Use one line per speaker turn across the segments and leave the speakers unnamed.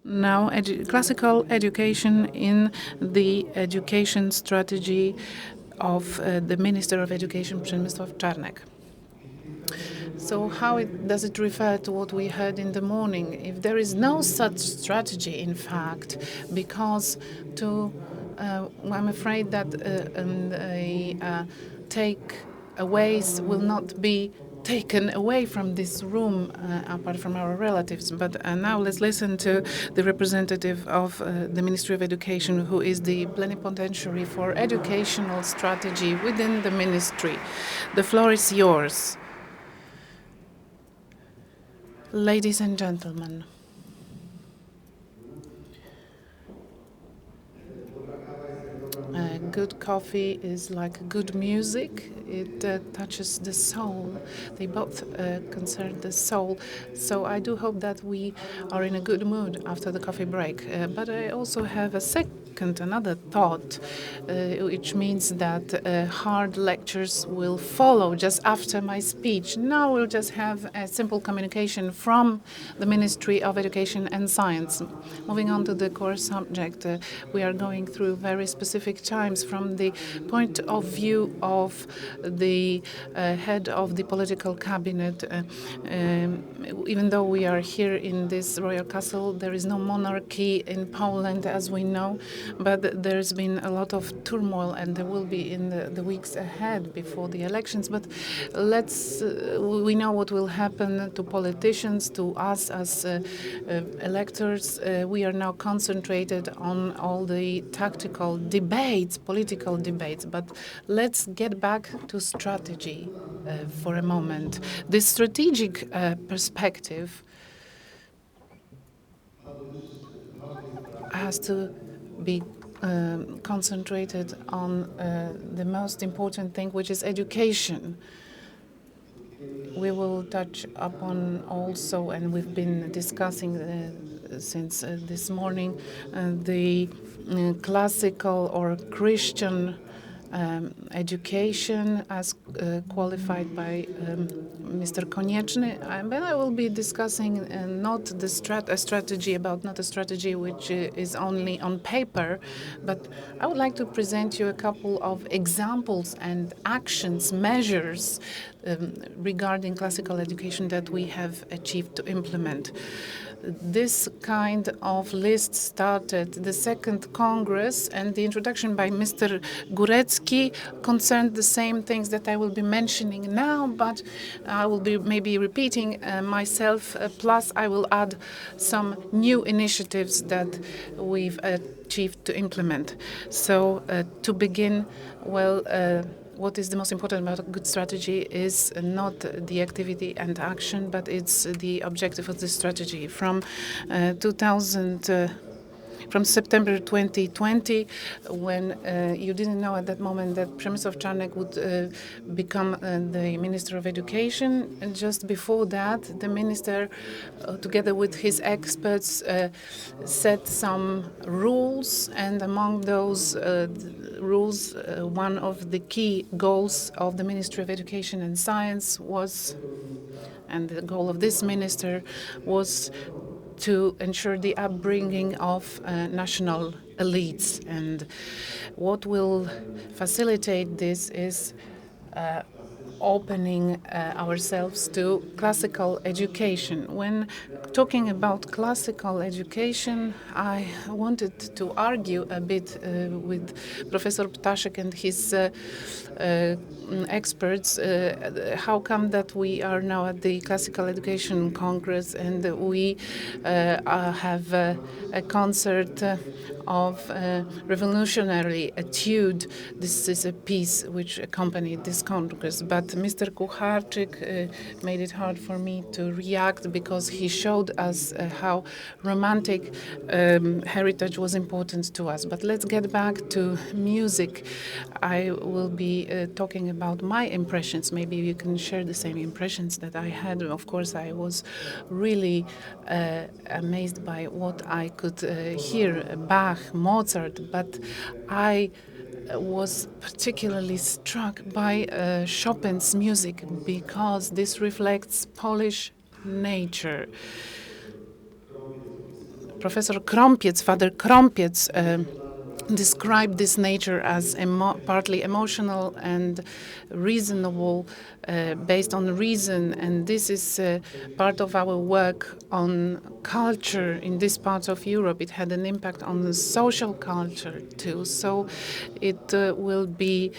Now, classical education in the education strategy of the Minister of Education, Przemysław Czarnek. So how does it refer to what we heard in the morning? If there is no such strategy, in fact, because I'm afraid that takeaways will not be taken away from this room, apart from our relatives. But now let's listen to the representative of the Ministry of Education, who is the plenipotentiary for educational strategy within the ministry. The floor is yours. Ladies and gentlemen, good coffee is like good music. It touches the soul. They both concern the soul. So I do hope that we are in a good mood after the coffee break. But I also have another thought, which means that hard lectures will follow just after my speech. Now we'll just have a simple communication from the Ministry of Education and Science. Moving on to the core subject, we are going through very specific times from the point of view of the head of the political cabinet. Even though we are here in this royal castle, there is no monarchy in Poland, as we know. But there's been a lot of turmoil, and there will be in the weeks ahead before the elections. But we know what will happen to politicians, to us as electors. We are now concentrated on all the tactical debates, political debates. But let's get back to strategy for a moment. The strategic perspective has to be concentrated on the most important thing, which is education. We will touch upon also, and we've been discussing since this morning, the classical or Christian education as qualified by Mr. Konieczny. But I will be discussing not a strategy which is only on paper, but I would like to present you a couple of examples and actions, measures regarding classical education that we have achieved to implement. This kind of list started the second Congress, and the introduction by Mr. Górecki concerned the same things that I will be mentioning now, but I will be maybe repeating myself, plus I will add some new initiatives that we've achieved to implement. So to begin, what is the most important about a good strategy is not the activity and action, but it's the objective of the strategy. From September 2020, when you didn't know at that moment that Przemysław Czarnek would become the Minister of Education. And just before that, the minister, together with his experts, set some rules. And among those rules, one of the key goals of the Ministry of Education and Science was, and the goal of this minister was, to ensure the upbringing of national elites. And what will facilitate this is opening ourselves to classical education. When talking about classical education, I wanted to argue a bit with Professor Ptaszek and his experts. How come that we are now at the Classical Education Congress and we have a concert of revolutionary etude? This is a piece which accompanied this Congress. But Mr. Kucharczyk made it hard for me to react because he showed us how romantic heritage was important to us. But let's get back to music. I will be talking about my impressions. Maybe you can share the same impressions that I had. Of course, I was really amazed by what I could hear, Bach, Mozart, but I was particularly struck by Chopin's music because this reflects Polish nature. Professor Krompiec, Father Krompiec, described this nature as partly emotional and reasonable, based on reason, and this is part of our work on culture in this part of Europe. It had an impact on the social culture too, so it will be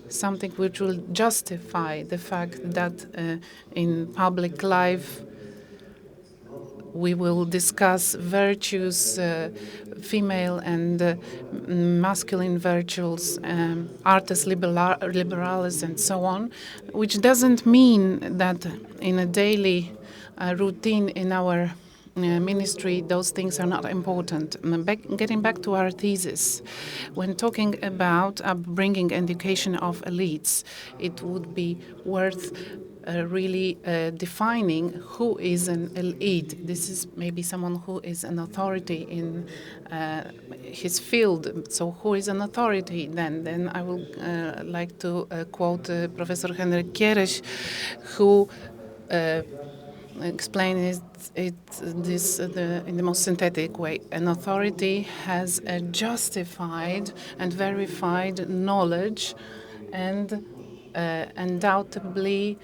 something which will justify the fact that in public life we will discuss virtues, female and masculine virtues, artes liberalis and so on, which doesn't mean that in a daily routine in our ministry those things are not important. Getting back to our thesis, when talking about upbringing education of elites, it would be worth really defining who is an elite. This is maybe someone who is an authority in his field. So who is an authority then? Then I would like to quote Professor Henryk Kiereś, who explains it in the most synthetic way. An authority has a justified and verified knowledge and undoubtedly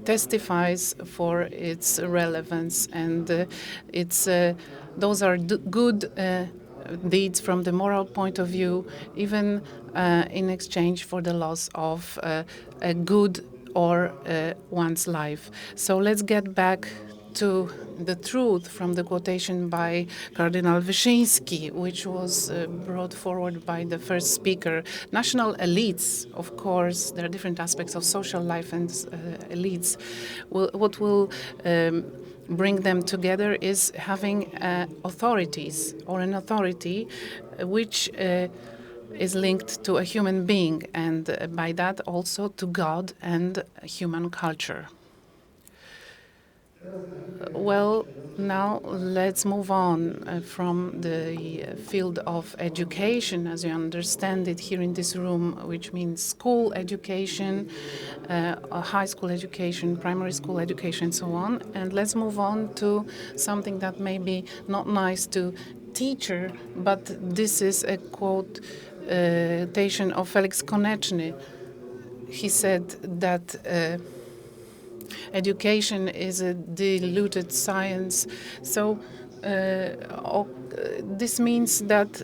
testifies for its relevance, and those are good deeds from the moral point of view, even in exchange for the loss of a good or one's life. So let's get back to the truth from the quotation by Cardinal Wyszyński, which was brought forward by the first speaker. National elites, of course, there are different aspects of social life and elites. What will bring them together is having authorities or an authority which is linked to a human being, and by that also to God and human culture. Well, now let's move on from the field of education, as you understand it here in this room, which means school education, high school education, primary school education, and so on. And let's move on to something that may be not nice to teacher, but this is a quotation of Felix Koneczny. He said that education is a diluted science. So this means that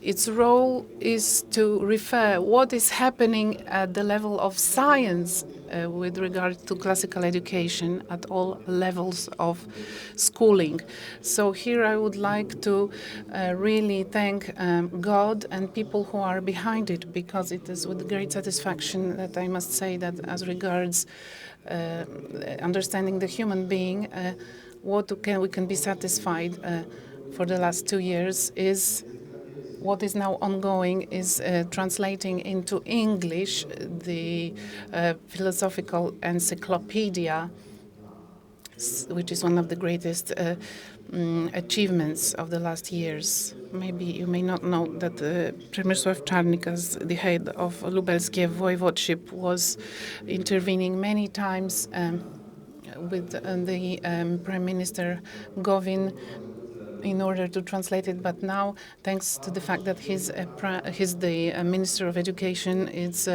its role is to refer what is happening at the level of science with regard to classical education at all levels of schooling. So here I would like to really thank God and people who are behind it, because it is with great satisfaction that I must say that as regards understanding the human being, we can be satisfied for the last 2 years is what is now ongoing is translating into English the philosophical encyclopedia, which is one of the greatest achievements of the last years. Maybe you may not know that Przemysław Czarnek, as the head of Lubelskie Voivodeship, was intervening many times with the Prime Minister Gowin in order to translate it, but now, thanks to the fact that he's the Minister of Education, it's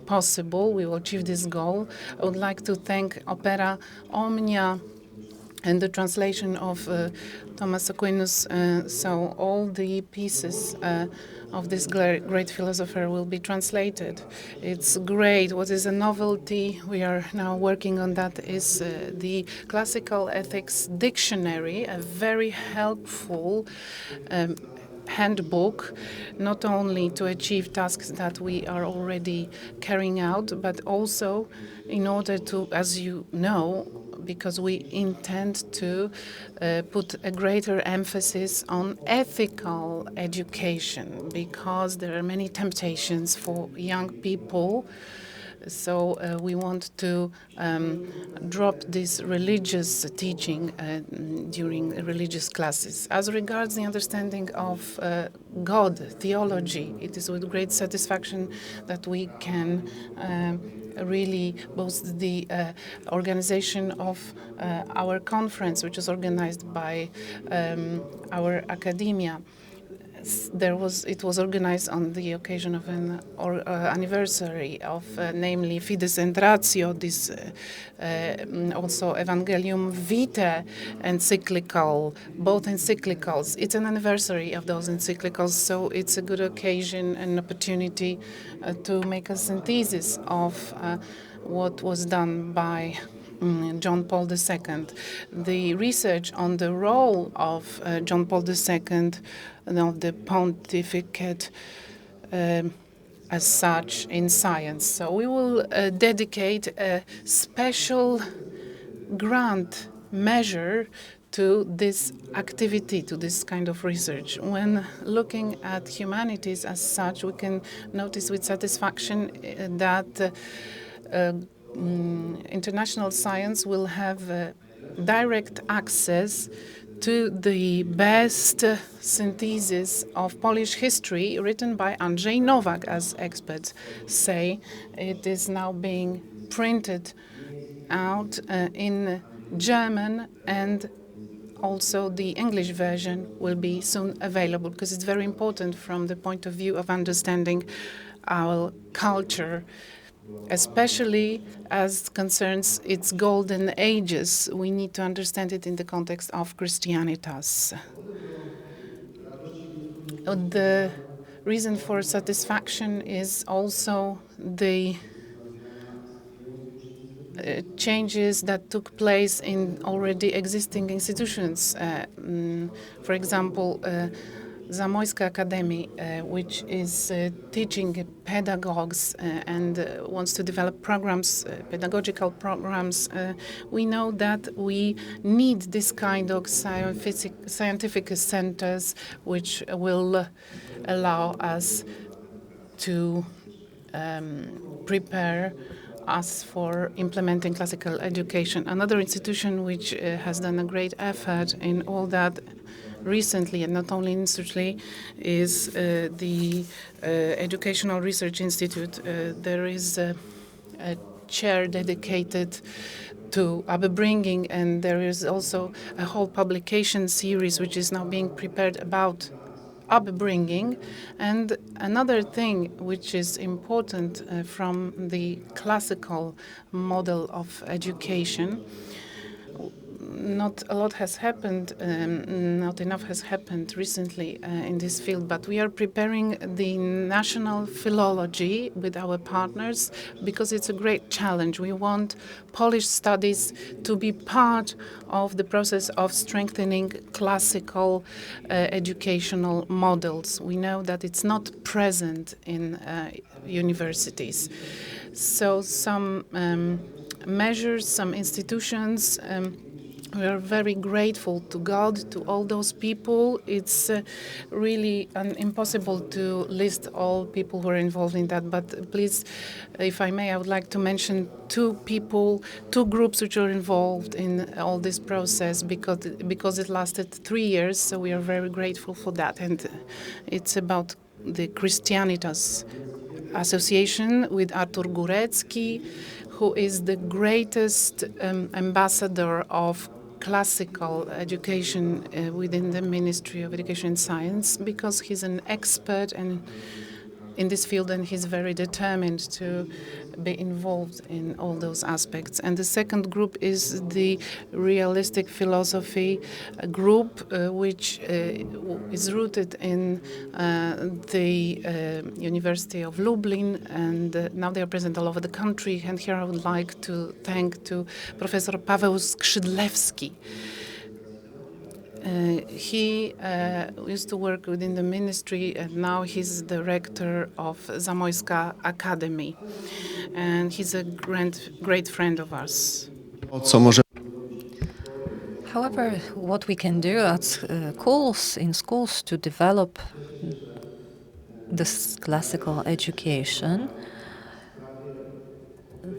possible. We will achieve this goal. I would like to thank Opera Omnia and the translation of Thomas Aquinas. So all the pieces of this great philosopher will be translated. It's great. What is a novelty, we are now working on that, is the Classical Ethics Dictionary, a very helpful handbook, not only to achieve tasks that we are already carrying out, but also in order to, as you know, because we intend to put a greater emphasis on ethical education, because there are many temptations for young people So we want to drop this religious teaching during religious classes. As regards the understanding of God, theology, it is with great satisfaction that we can really boast the organization of our conference, which is organized by our academia. It was organized on the occasion of an anniversary of namely Fides et Ratio, this also Evangelium Vitae encyclical, both encyclicals. It's an anniversary of those encyclicals, so it's a good occasion and opportunity to make a synthesis of what was done by John Paul II. The research on the role of John Paul II and of the pontificate as such in science. So we will dedicate a special grant measure to this activity, to this kind of research. When looking at humanities as such, we can notice with satisfaction that international science will have direct access to the best synthesis of Polish history written by Andrzej Nowak, as experts say. It is now being printed out in German, and also the English version will be soon available, because it's very important from the point of view of understanding our culture, especially as concerns its golden ages. We need to understand it in the context of Christianitas. The reason for satisfaction is also the changes that took place in already existing institutions. For example, Zamoyska Academy, which is teaching pedagogues and wants to develop programs, pedagogical programs. We know that we need this kind of scientific centers which will allow us to prepare us for implementing classical education. Another institution which has done a great effort in all that recently, and not only recently, is the Educational Research Institute. There is a chair dedicated to upbringing, and there is also a whole publication series which is now being prepared about upbringing. And another thing which is important from the classical model of education, not a lot has happened, not enough has happened recently in this field, but we are preparing the national philology with our partners because it's a great challenge. We want Polish studies to be part of the process of strengthening classical educational models. We know that it's not present in universities. So some measures, some institutions, we are very grateful to God, to all those people. It's really impossible to list all people who are involved in that, but please, if I may, I would like to mention two groups which are involved in all this process because it lasted 3 years, so we are very grateful for that. And it's about the Christianitas Association with Artur Górecki, who is the greatest ambassador of classical education within the Ministry of Education and Science, because he's an expert in this field and he's very determined to be involved in all those aspects. And the second group is the realistic philosophy group, which is rooted in the University of Lublin, and now they are present all over the country. And here I would like to thank to Professor Paweł Skrzydlewski. He used to work within the ministry, and now he's the rector of Zamoyska Academy. And he's a great friend of ours.
However, what we can do at schools to develop this classical education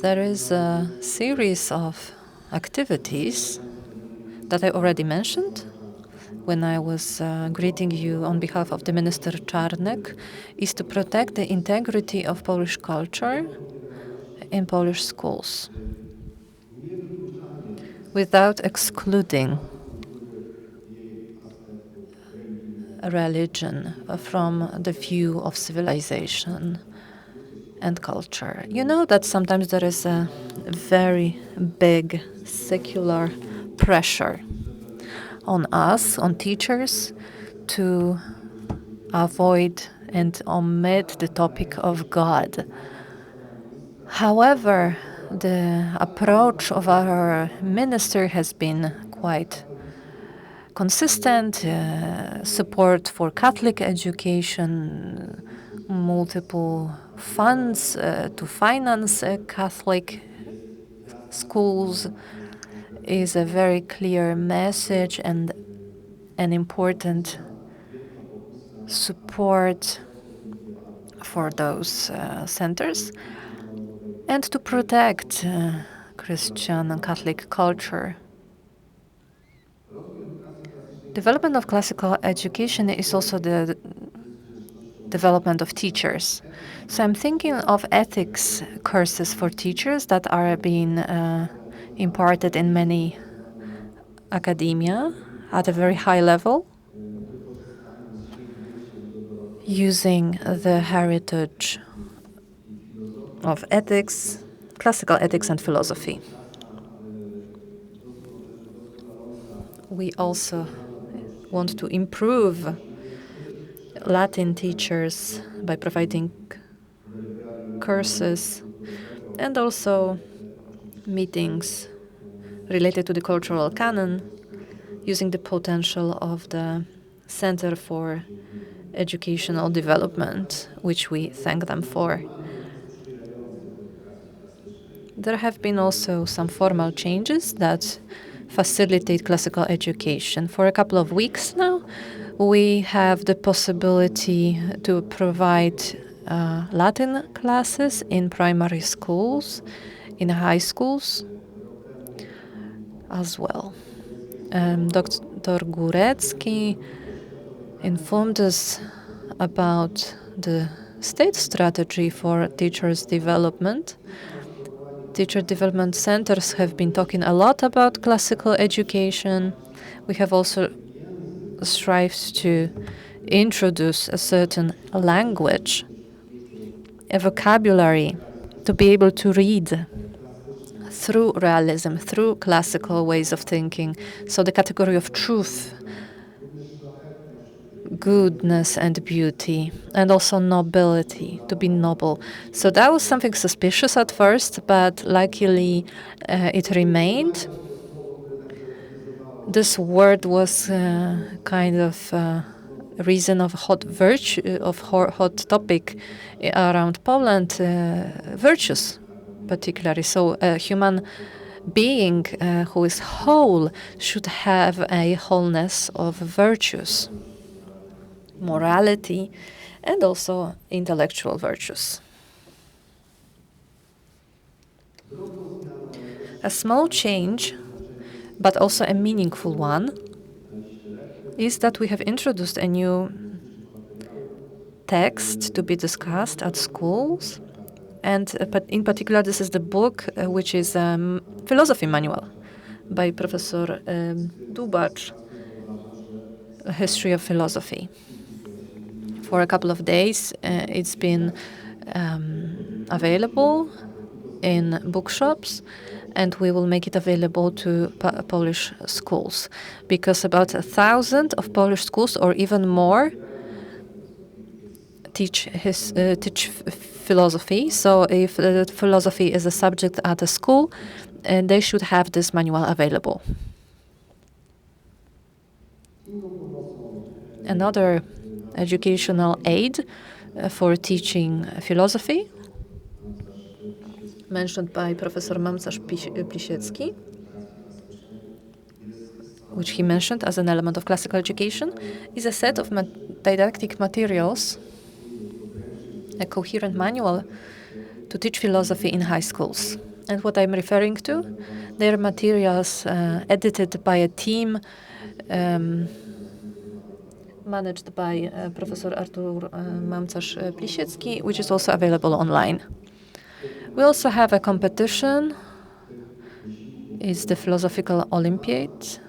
There is a series of activities that I already mentioned when I was greeting you on behalf of the Minister Czarnek, is to protect the integrity of Polish culture in Polish schools without excluding religion from the view of civilization and culture. You know that sometimes there is a very big secular pressure on us, on teachers, to avoid and omit the topic of God. However, the approach of our minister has been quite consistent, support for Catholic education, multiple funds to finance Catholic schools is a very clear message and an important support for those centers, and to protect Christian and Catholic culture. Development of classical education is also the development of teachers. So I'm thinking of ethics courses for teachers that are being imparted in many academia at a very high level, using the heritage of ethics, classical ethics and philosophy. We also want to improve Latin teachers by providing courses and also meetings related to the cultural canon, using the potential of the Center for Educational Development, which we thank them for. There have been also some formal changes that facilitate classical education. For a couple of weeks now, we have the possibility to provide Latin classes in primary schools, in high schools as well. Dr. Górecki informed us about the state strategy for teachers' development. Teacher development centers have been talking a lot about classical education. We have also strived to introduce a certain language, a vocabulary, to be able to read through realism, through classical ways of thinking. So the category of truth, goodness and beauty, and also nobility, to be noble. So that was something suspicious at first, but luckily it remained. This word was kind of reason of hot topic around Poland, virtues particularly. So a human being who is whole should have a wholeness of virtues, morality, and also intellectual virtues. A small change, but also a meaningful one, is that we have introduced a new text to be discussed at schools. And in particular, this is the book, which is a philosophy manual by Professor Dłubacz, A History of Philosophy. For a couple of days, it's been available in bookshops, and we will make it available to Polish schools, because about 1,000 of Polish schools, or even more, teach philosophy. So if philosophy is a subject at a school, they should have this manual available. Another educational aid for teaching philosophy, mentioned by Professor Mamcarz-Plisiecki, which he mentioned as an element of classical education, is a set of didactic materials, a coherent manual to teach philosophy in high schools. And what I'm referring to, they're materials edited by a team managed by Professor Artur Mamcarz-Plisiecki, which is also available online. We also have a competition. It's the Philosophical Olympiad.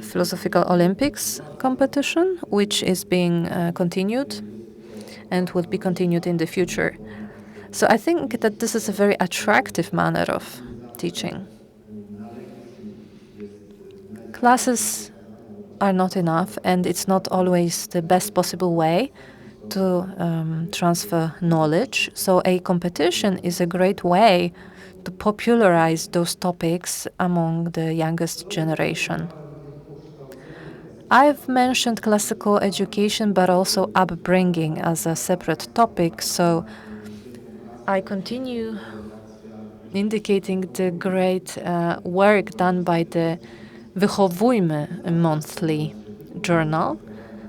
Philosophical Olympics competition, which is being continued and will be continued in the future. So I think that this is a very attractive manner of teaching. Classes are not enough, and it's not always the best possible way to transfer knowledge. So a competition is a great way to popularize those topics among the youngest generation. I've mentioned classical education, but also upbringing as a separate topic, so I continue indicating the great work done by the Wychowujmy monthly journal,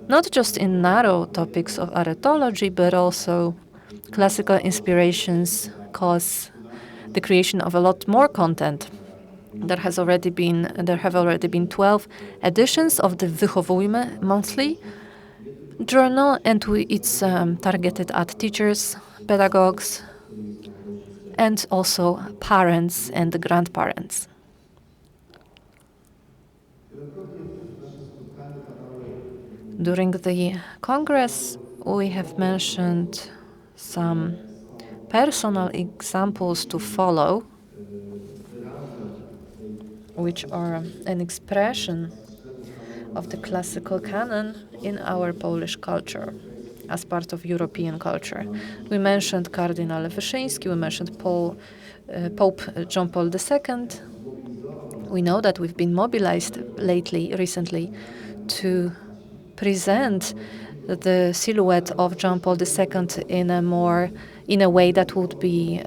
not just in narrow topics of aretology, but also classical inspirations cause the creation of a lot more content. There have already been 12 editions of the Wychowujmy monthly journal, and it's targeted at teachers, pedagogues, and also parents and grandparents. During the Congress, we have mentioned some personal examples to follow, which are an expression of the classical canon in our Polish culture as part of European culture. We mentioned Cardinal Wyszyński, we mentioned Pope John Paul II. We know that we've been mobilized recently, to present the silhouette of John Paul II in a way that would be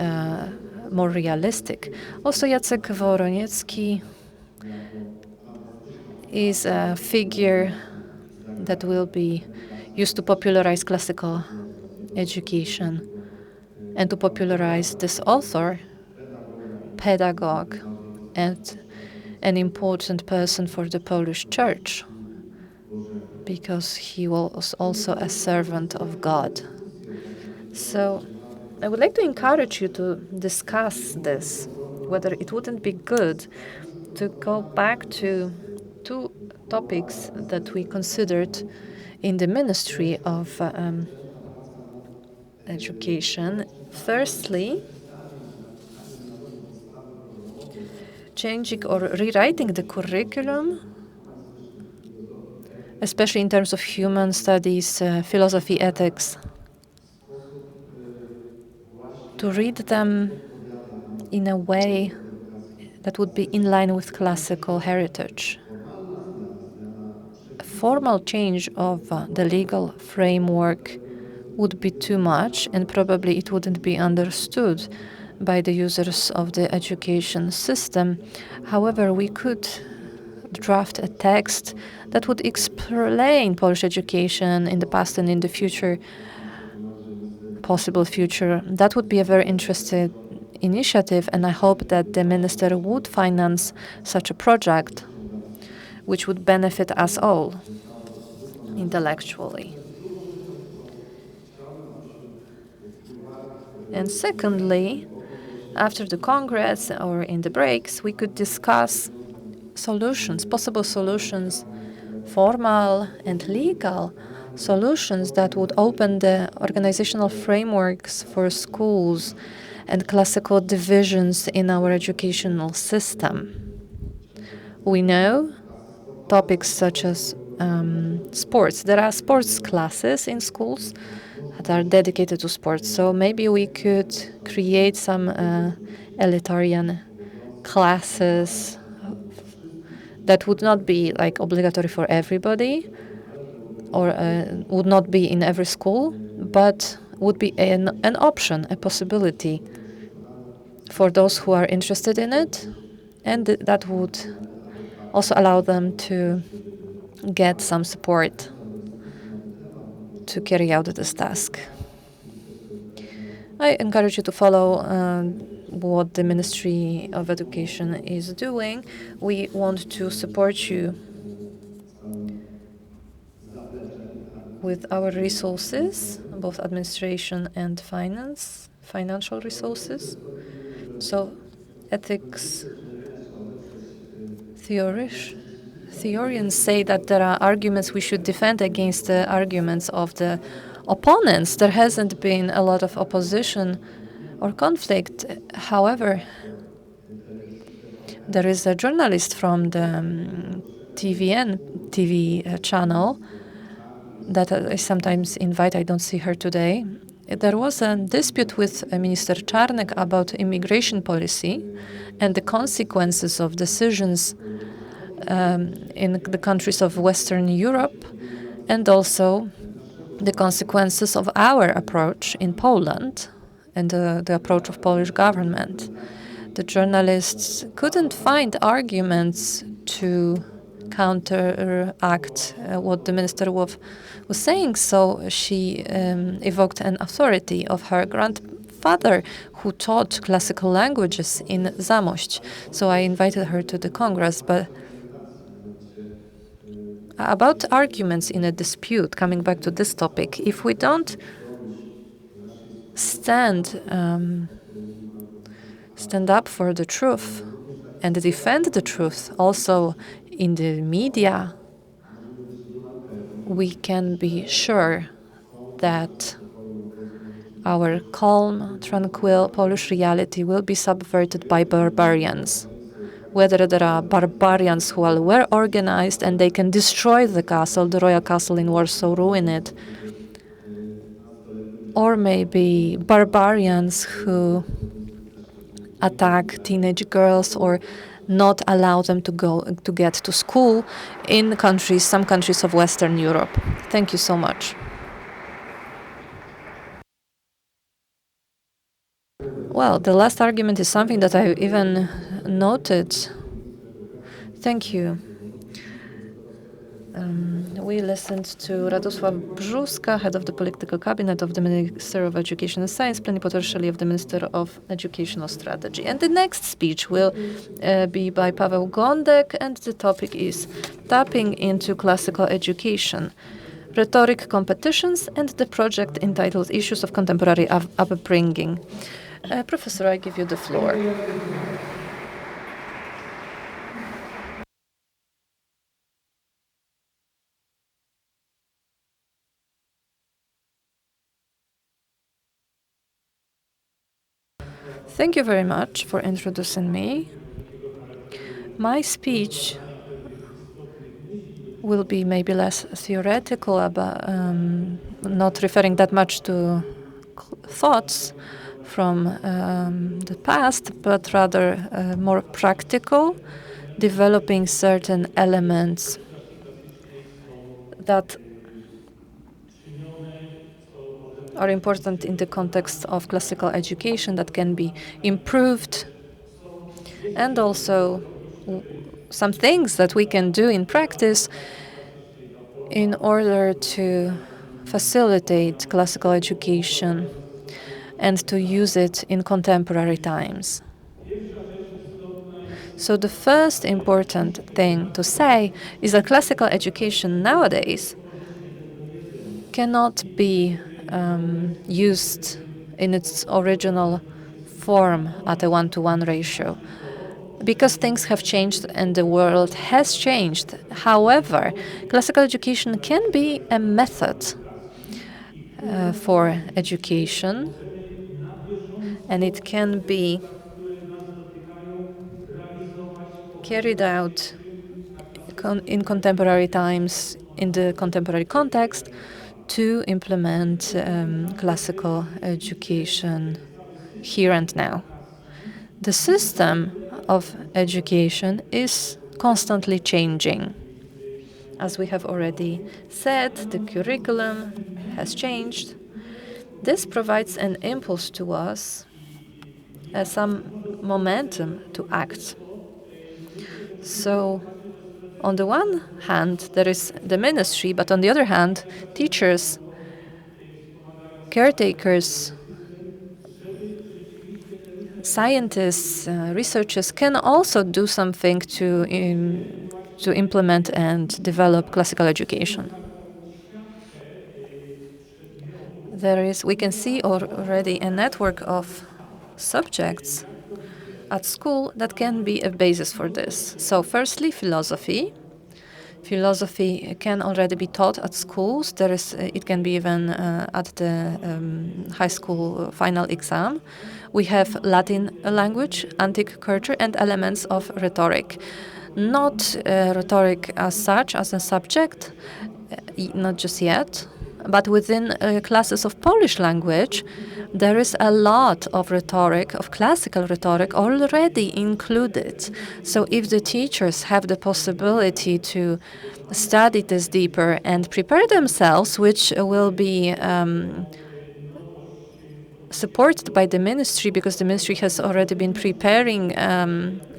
more realistic. Also, Jacek Woroniecki is a figure that will be used to popularize classical education and to popularize this author, pedagogue, and an important person for the Polish Church, because he was also a servant of God. So I would like to encourage you to discuss this, whether it wouldn't be good to go back to two topics that we considered in the Ministry of Education. Firstly, changing or rewriting the curriculum, especially in terms of human studies, philosophy, ethics, to read them in a way that would be in line with classical heritage. A formal change of the legal framework would be too much, and probably it wouldn't be understood by the users of the education system. However, we could draft a text that would explain Polish education in the past and in the future, possible future. That would be a very interesting initiative, and I hope that the minister would finance such a project, which would benefit us all intellectually. And secondly, after the Congress or in the breaks, we could discuss solutions, possible solutions, formal and legal solutions that would open the organizational frameworks for schools and classical divisions in our educational system. We know topics such as sports. There are sports classes in schools that are dedicated to sports. So maybe we could create some elitarian classes that would not be like obligatory for everybody, or would not be in every school, but would be an option, a possibility for those who are interested in it, and that would also allow them to get some support to carry out this task. I encourage you to follow what the Ministry of Education is doing. We want to support you with our resources, both administration and financial resources. So ethics theorians say that there are arguments we should defend against the arguments of the opponents. There hasn't been a lot of opposition or conflict. However, there is a journalist from the TV channel that I sometimes invite. I don't see her today. There was a dispute with Minister Czarnek about immigration policy and the consequences of decisions in the countries of Western Europe, and also the consequences of our approach in Poland and the approach of Polish government. The journalists couldn't find arguments to counteract what the minister was saying, so she evoked an authority of her grandfather who taught classical languages in Zamość. So I invited her to the Congress. But about arguments in a dispute, coming back to this topic, if we don't stand up for the truth and defend the truth also in the media, we can be sure that our calm, tranquil Polish reality will be subverted by barbarians. Whether there are barbarians who are well organized and they can destroy the castle, the royal castle in Warsaw, ruin it, or maybe barbarians who attack teenage girls or not allow them to get to school in some countries of Western Europe. Thank you so much. Well, the last argument is something that I even noted. Thank you. We listened to Radosław Brzózka, head of the political cabinet of the Minister of Education and Science, plenipotentiary of the Minister of Educational Strategy. And the next speech will be by Paweł Gondek, and the topic is tapping into classical education, rhetoric competitions, and the project entitled Issues of Contemporary Upbringing. Professor, I give you the floor. Thank you very much for introducing me. My speech will be maybe less theoretical, about not referring that much to thoughts from the past, but rather more practical, developing certain elements that are important in the context of classical education that can be improved, and also some things that we can do in practice in order to facilitate classical education and to use it in contemporary times. So the first important thing to say is that classical education nowadays cannot be used in its original form at a 1-to-1 ratio, because things have changed and the world has changed. However, classical education can be a method for education, and it can be carried out in contemporary times, in the contemporary context, to implement classical education here and now. The system of education is constantly changing. As we have already said, the curriculum has changed. This provides an impulse to us, some momentum to act. So, on the one hand, there is the ministry, but on the other hand, teachers, caretakers scientists, researchers can also do something to implement and develop classical education. We can see already a network of subjects at school that can be a basis for this. So firstly, philosophy. Philosophy can already be taught at schools. It can be even at the high school final exam. We have Latin language, antique culture, and elements of rhetoric. Not rhetoric as such, as a subject, not just yet, but within classes of Polish language, there is a lot of rhetoric, of classical rhetoric already included. So if the teachers have the possibility to study this deeper and prepare themselves, which will be supported by the ministry, because the ministry has already been preparing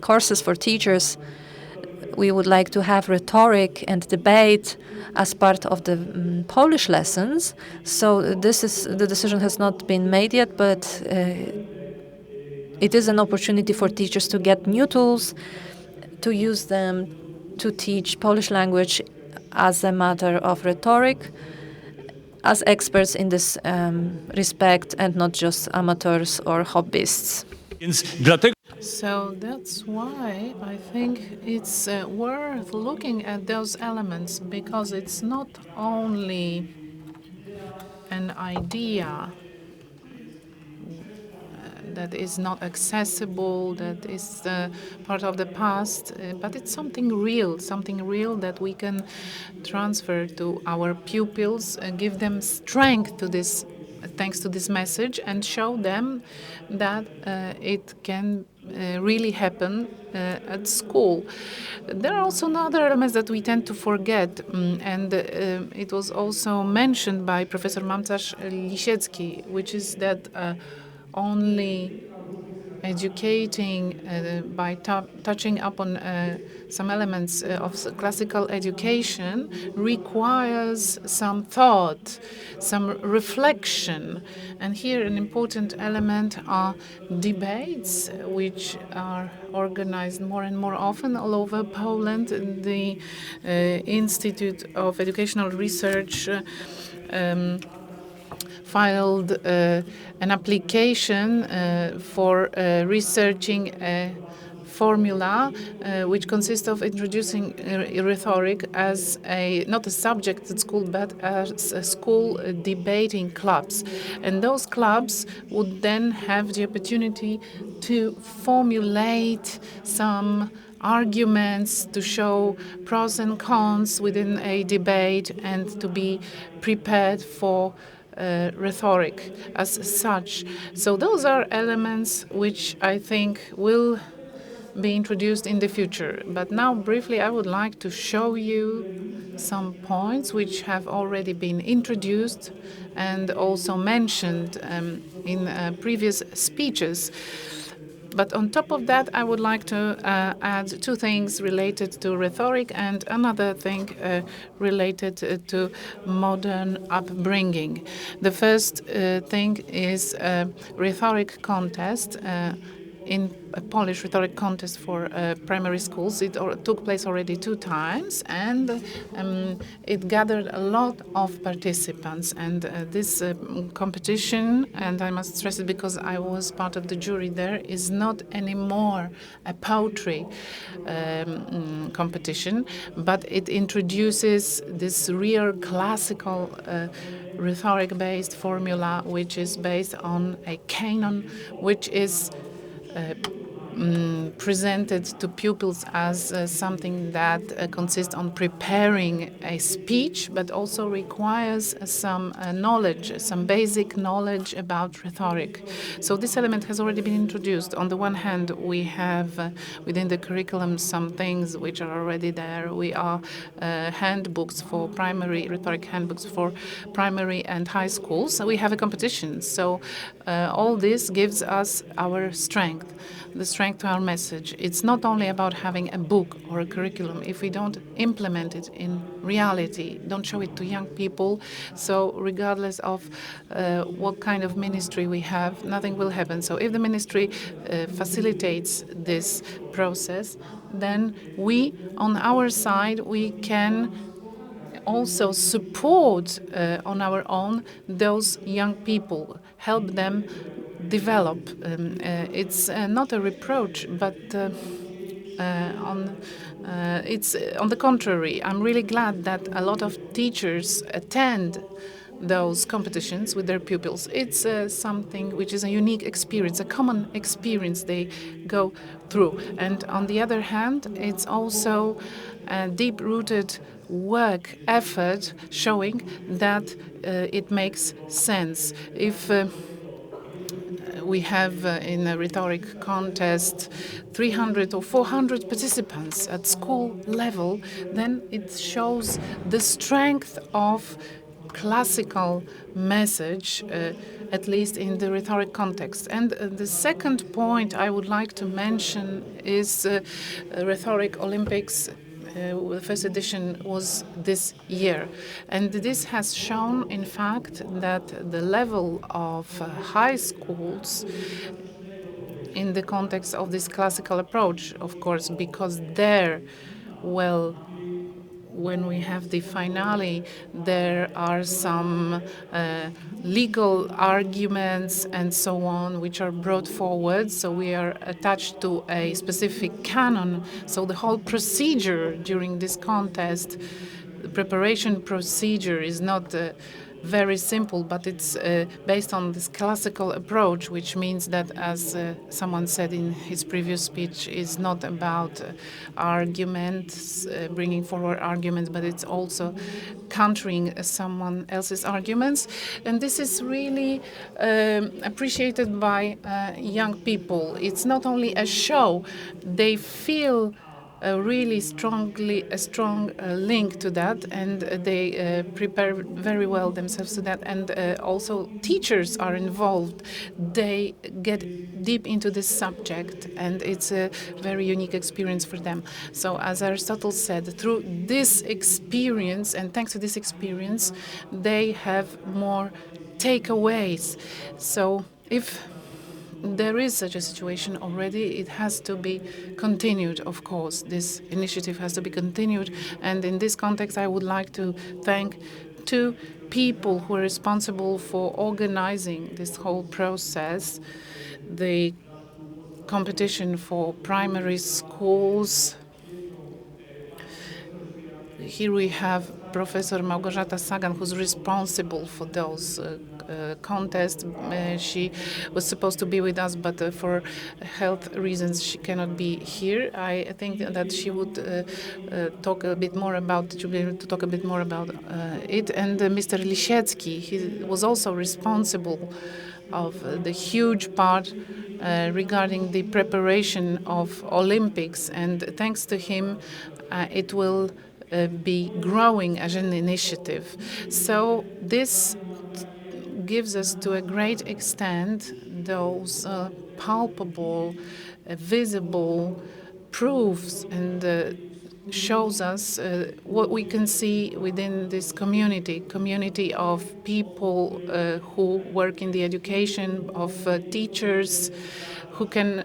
courses for teachers, we would like to have rhetoric and debate as part of the Polish lessons. So the decision has not been made yet, but it is an opportunity for teachers to get new tools, to use them to teach Polish language as a matter of rhetoric, as experts in this respect, and not just amateurs or hobbyists.
So that's why I think it's worth looking at those elements, because it's not only an idea that is not accessible, that is part of the past, but it's something real that we can transfer to our pupils, give them strength to this, thanks to this message, and show them that it can really happen at school. There are also other elements that we tend to forget, and it was also mentioned by Professor Mamcarz-Plisiecki, which is that only educating by touching upon some elements of classical education requires some thought, some reflection. And here an important element are debates, which are organized more and more often all over Poland. The Institute of Educational Research filed an application for researching a formula which consists of introducing rhetoric as not a subject at school, but as a school debating clubs. And those clubs would then have the opportunity to formulate some arguments, to show pros and cons within a debate, and to be prepared for rhetoric as such. So those are elements which I think will be introduced in the future. But now briefly I would like to show you some points which have already been introduced and also mentioned in previous speeches. But on top of that, I would like to add two things related to rhetoric and another thing related to modern upbringing. The first thing is a rhetoric contest. In a Polish rhetoric contest for primary schools. It took place already 2 times, and it gathered a lot of participants. And this competition, and I must stress it because I was part of the jury there, is not anymore a poetry competition, but it introduces this real classical rhetoric-based formula, which is based on a canon, which is presented to pupils as something that consists on preparing a speech, but also requires some knowledge, some basic knowledge about rhetoric. So this element has already been introduced. On the one hand, we have within the curriculum some things which are already there. We are handbooks for primary, rhetoric handbooks for primary and high schools. So we have a competition. So all this gives us our strength, the strength strength to our message. It's not only about having a book or a curriculum. If we don't implement it in reality, don't show it to young people, so regardless of what kind of ministry we have, nothing will happen. So if the ministry facilitates this process, then we, on our side, we can also support on our own those young people, help them develop. It's not a reproach, but it's on the contrary. I'm really glad that a lot of teachers attend those competitions with their pupils. It's something which is a unique experience, a common experience they go through. And on the other hand, it's also a deep-rooted work effort showing that it makes sense. If we have in a rhetoric contest 300 or 400 participants at school level, then it shows the strength of classical message, at least in the rhetoric context. And the second point I would like to mention is Rhetoric Olympics. The first edition was this year. And this has shown, in fact, that the level of high schools in the context of this classical approach, of course, because there, well, when we have the finale, there are some legal arguments and so on, which are brought forward. So we are attached to a specific canon. So the whole procedure during this contest, the preparation procedure is not very simple, but it's based on this classical approach, which means that, as someone said in his previous speech, is not about arguments, bringing forward arguments, but it's also countering someone else's arguments. And this is really appreciated by young people. It's not only a show. They feel really a strong link to that, and they prepare very well themselves to that. And also teachers are involved. They get deep into this subject, and it's a very unique experience for them. So as Aristotle said, through this experience, and thanks to this experience, they have more takeaways. So if there is such a situation already, it has to be continued, of course. This initiative has to be continued. And in this context, I would like to thank two people who are responsible for organizing this whole process. The competition for primary schools. Here we have Professor Małgorzata Sagan, who's responsible for those contests. She was supposed to be with us, but for health reasons she cannot be here. I think that she would talk a bit more about, to be able to talk a bit more about it. And Mr. Lisiecki, he was also responsible of the huge part regarding the preparation of Olympics, and thanks to him it will be growing as an initiative. So this gives us to a great extent those palpable, visible proofs, and shows us what we can see within this community of people who work in the education, of teachers who can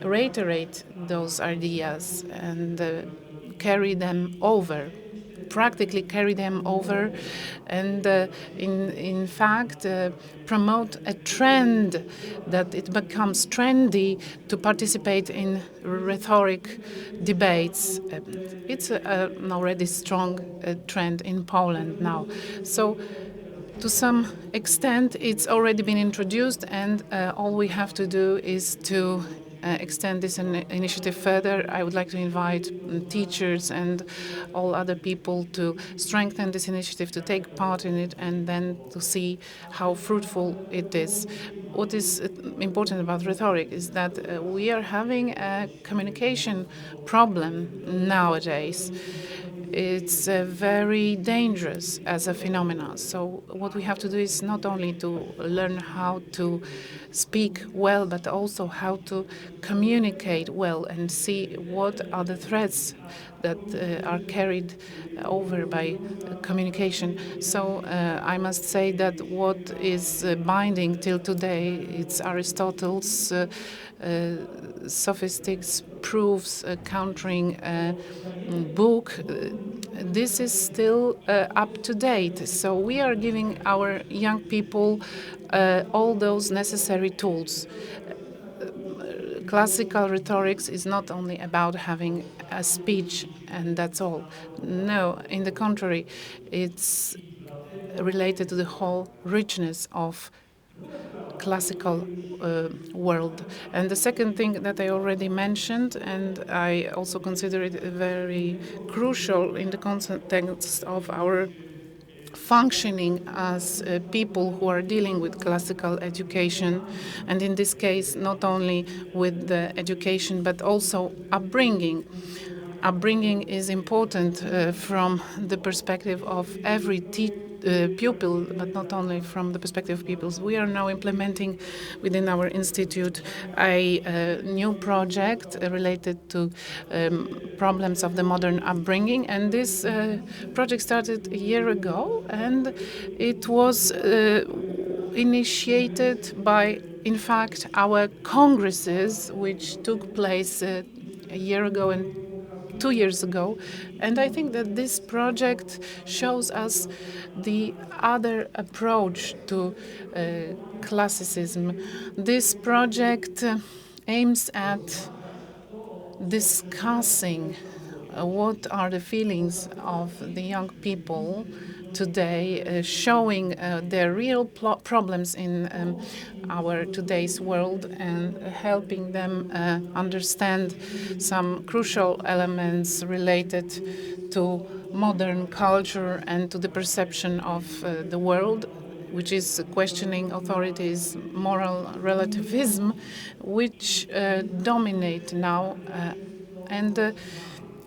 reiterate those ideas and carry them over, practically carry them over, and in fact promote a trend that it becomes trendy to participate in rhetoric debates. It's an already strong trend in Poland now. So to some extent it's already been introduced, and all we have to do is to extend this initiative further. I would like to invite teachers and all other people to strengthen this initiative, to take part in it, and then to see how fruitful it is. What is important about rhetoric is that we are having a communication problem nowadays. it's very dangerous as a phenomenon. So what we have to do is not only to learn how to speak well, but also how to communicate well and see what are the threats that are carried over by communication. So I must say that what is binding till today, it's Aristotle's sophistics, proofs, countering book. This is still up to date. So we are giving our young people all those necessary tools. Classical rhetorics is not only about having a speech and that's all. No, in the contrary, it's related to the whole richness of classical world. And the second thing that I already mentioned, and I also consider it very crucial in the context of our functioning as people who are dealing with classical education, and in this case not only with the education but also upbringing. Upbringing is important from the perspective of every pupil, but not only from the perspective of pupils. We are now implementing within our institute a new project related to problems of the modern upbringing, and this project started a year ago, and it was initiated by, in fact, our congresses, which took place a year ago and 2 years ago. And I think that this project shows us the other approach to classicism. This project aims at discussing what are the feelings of the young people today, showing their real problems in our today's world and helping them understand some crucial elements related to modern culture and to the perception of the world, which is questioning authorities, moral relativism, which dominate now.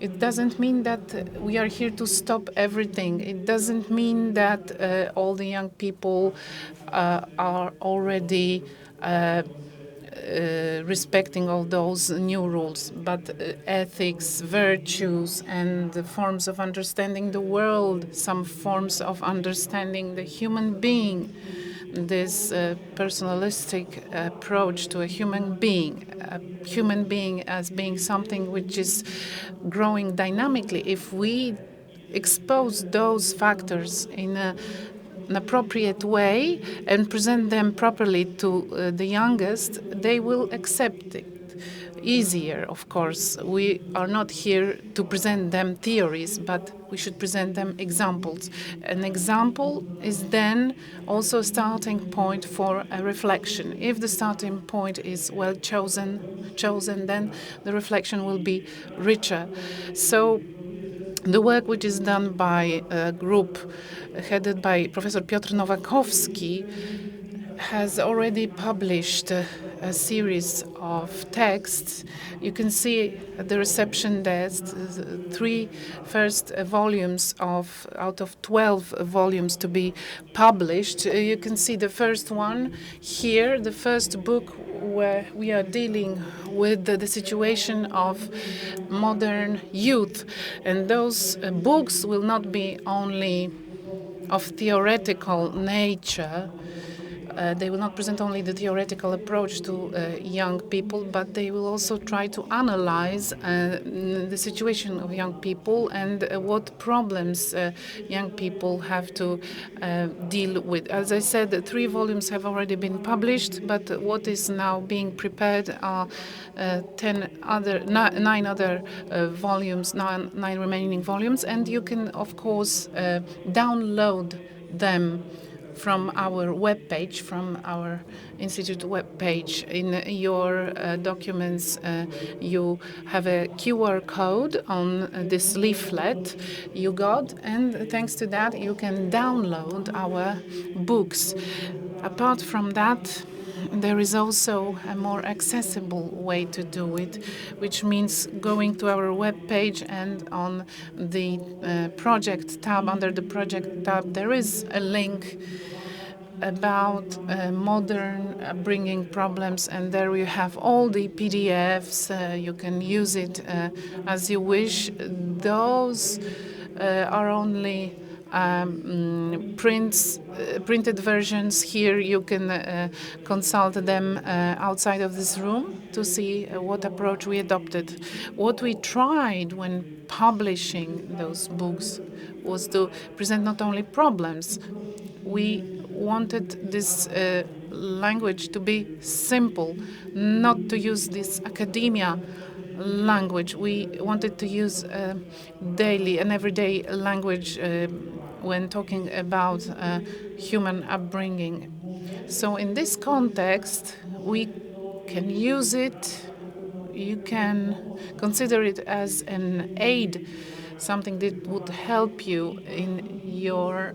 It doesn't mean that we are here to stop everything. It doesn't mean that all the young people are already respecting all those new rules, but ethics, virtues, and the forms of understanding the world, some forms of understanding the human being, this personalistic approach to a human being as being something which is growing dynamically. If we expose those factors in an appropriate way and present them properly to the youngest, they will accept it easier. Of course, we are not here to present them theories, but we should present them examples. An example is then also a starting point for a reflection. If the starting point is well chosen, then the reflection will be richer. So the work which is done by a group headed by Professor Piotr Nowakowski has already published a series of texts. You can see at the reception desk 3 first volumes out of 12 volumes to be published. You can see the first one here, the first book where we are dealing with the situation of modern youth. And those books will not be only of theoretical nature. They will not present only the theoretical approach to young people, but they will also try to analyze the situation of young people and what problems young people have to deal with. As I said, 3 volumes have already been published, but what is now being prepared are 9 other volumes, 9 remaining volumes, and you can, of course, download them from our webpage, from our institute webpage. In your documents, you have a QR code on this leaflet you got, and thanks to that, you can download our books. Apart from that, there is also a more accessible way to do it, which means going to our web page, and on the project tab, under the project tab, there is a link about modern bringing problems, and there you have all the PDFs. You can use it as you wish. Those are only printed versions. Here you can consult them outside of this room to see what approach we adopted. What we tried when publishing those books was to present not only problems. We wanted this language to be simple, not to use this academia language. We wanted to use daily and everyday language when talking about human upbringing. So in this context, we can use it. You can consider it as an aid, something that would help you in your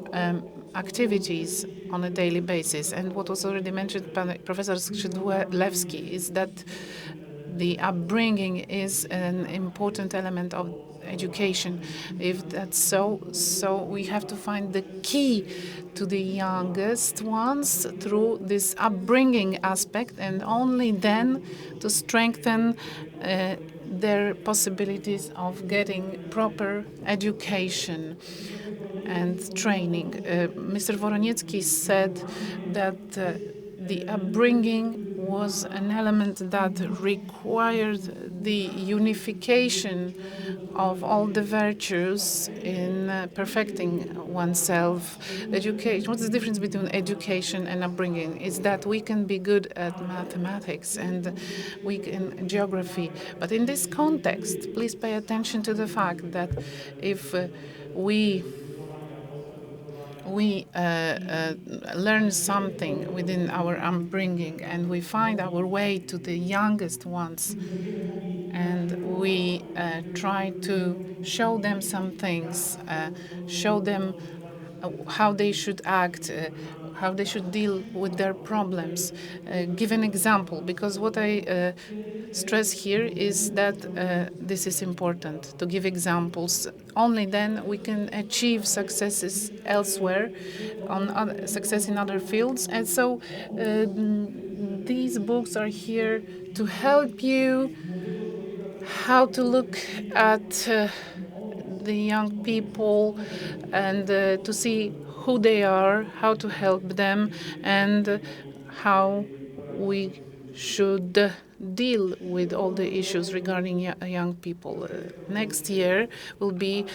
activities on a daily basis. And what was already mentioned by Professor Skrzydlewski is that the upbringing is an important element of education. If that's so we have to find the key to the youngest ones through this upbringing aspect, and only then to strengthen their possibilities of getting proper education and training. Mr. Woroniecki said that the upbringing was an element that required the unification of all the virtues in perfecting oneself. Education. What's the difference between education and upbringing? Is that we can be good at mathematics and weak in geography. But in this context, please pay attention to the fact that if we learn something within our upbringing and we find our way to the youngest ones, and we try to show them some things, show them how they should act, how they should deal with their problems. Give an example, because what I stress here is that this is important, to give examples. Only then we can achieve successes elsewhere, on success in other fields. And so these books are here to help you how to look at the young people and to see who they are, how to help them, and how we should deal with all the issues regarding young people. Next year will be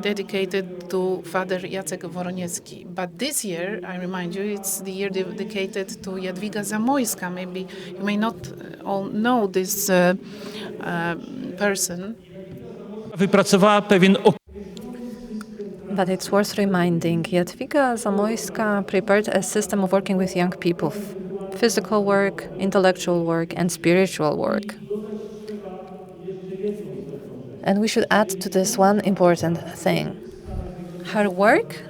dedicated to Father Jacek Woroniecki. But this year, I remind you, it's the year dedicated to Jadwiga Zamojska. Maybe you may not all know this person.
Wypracowała pewien
But it's worth reminding, Jadwiga Zamojska prepared a system of working with young people. Physical work, intellectual work, and spiritual work. And we should add to this one important thing. Her book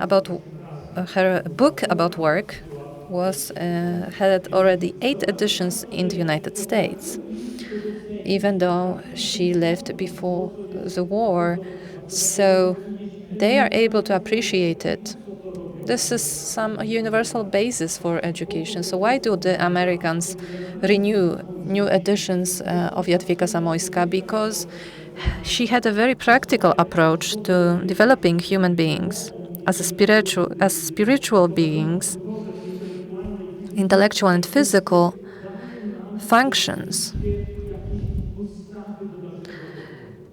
about work had already 8 editions in the United States, even though she lived before the war, so they are able to appreciate it. This is some universal basis for education. So why do the Americans renew new editions of Jadwiga Zamojska? Because she had a very practical approach to developing human beings as spiritual beings, intellectual and physical functions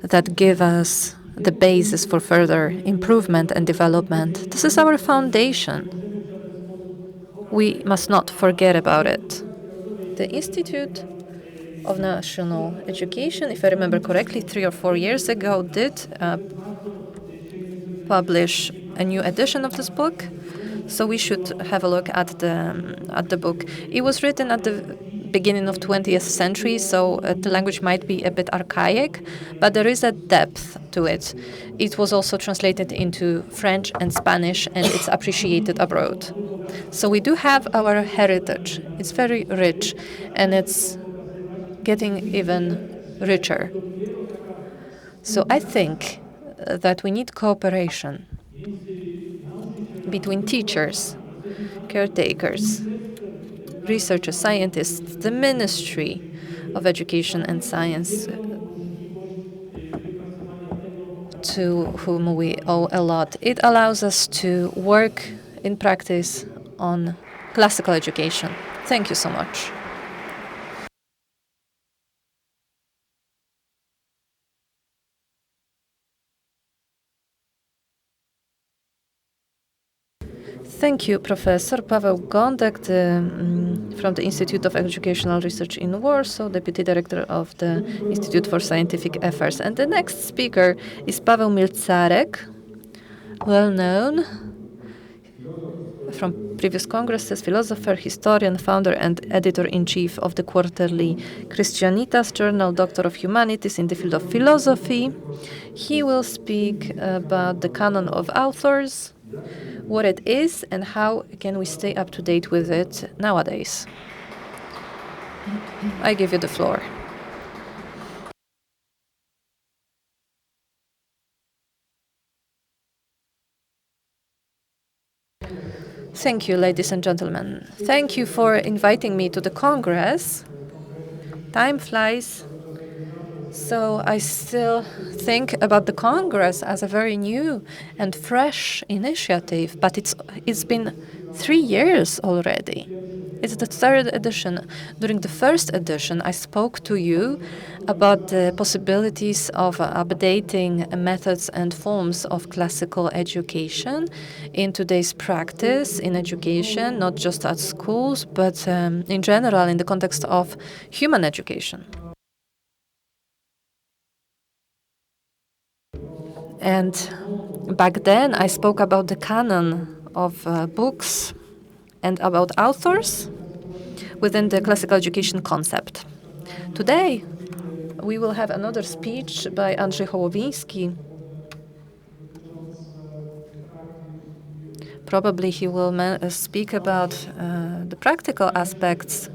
that give us the basis for further improvement and development. This is our foundation. We must not forget about it. The Institute of National Education, if I remember correctly, 3 or 4 years ago, did publish a new edition of this book. So we should have a look at the book. It was written at the beginning of 20th century, so the language might be a bit archaic, but there is a depth to it. It was also translated into French and Spanish, and it's appreciated abroad. So we do have our heritage. It's very rich, and it's getting even richer. So I think that we need cooperation between teachers, caretakers, researchers, scientists, the Ministry of Education and Science, to whom we owe a lot. It allows us to work in practice on classical education. Thank you so much. Thank you, Professor Paweł Gondek from the Institute of Educational Research in Warsaw, Deputy Director of the Institute for Scientific Affairs. And the next speaker is Paweł Milcarek, well known from previous congresses, philosopher, historian, founder and editor-in-chief of the quarterly Christianitas journal, Doctor of Humanities in the field of philosophy. He will speak about the Canon of Authors, what it is, and how can we stay up to date with it nowadays. I give you the floor. Thank you, ladies and gentlemen. Thank you for inviting me to the Congress. Time flies. So I still think about the Congress as a very new and fresh initiative, but it's been 3 years already. It's the 3rd edition. During the 1st edition, I spoke to you about the possibilities of updating methods and forms of classical education in today's practice in education, not just at schools, but in general in the context of human education. And back then, I spoke about the canon of books and about authors within the classical education concept. Today, we will have another speech by Andrzej Hołowiński. Probably he will speak about the practical aspects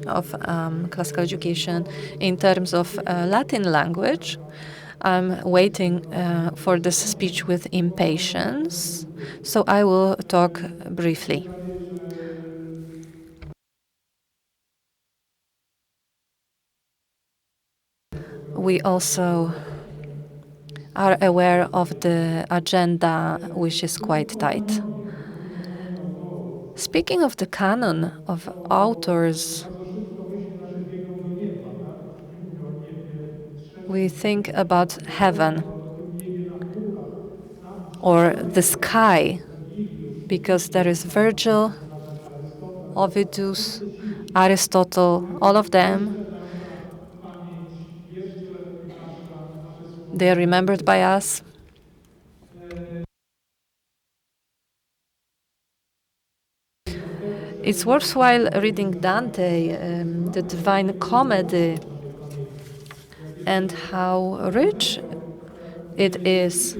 of classical education in terms of Latin language. I'm waiting for this speech with impatience, so I will talk briefly. We also are aware of the agenda, which is quite tight. Speaking of the canon of authors, we think about heaven or the sky, because there is Virgil, Ovidus, Aristotle, all of them. They are remembered by us. It's worthwhile reading Dante, the Divine Comedy, and how rich it is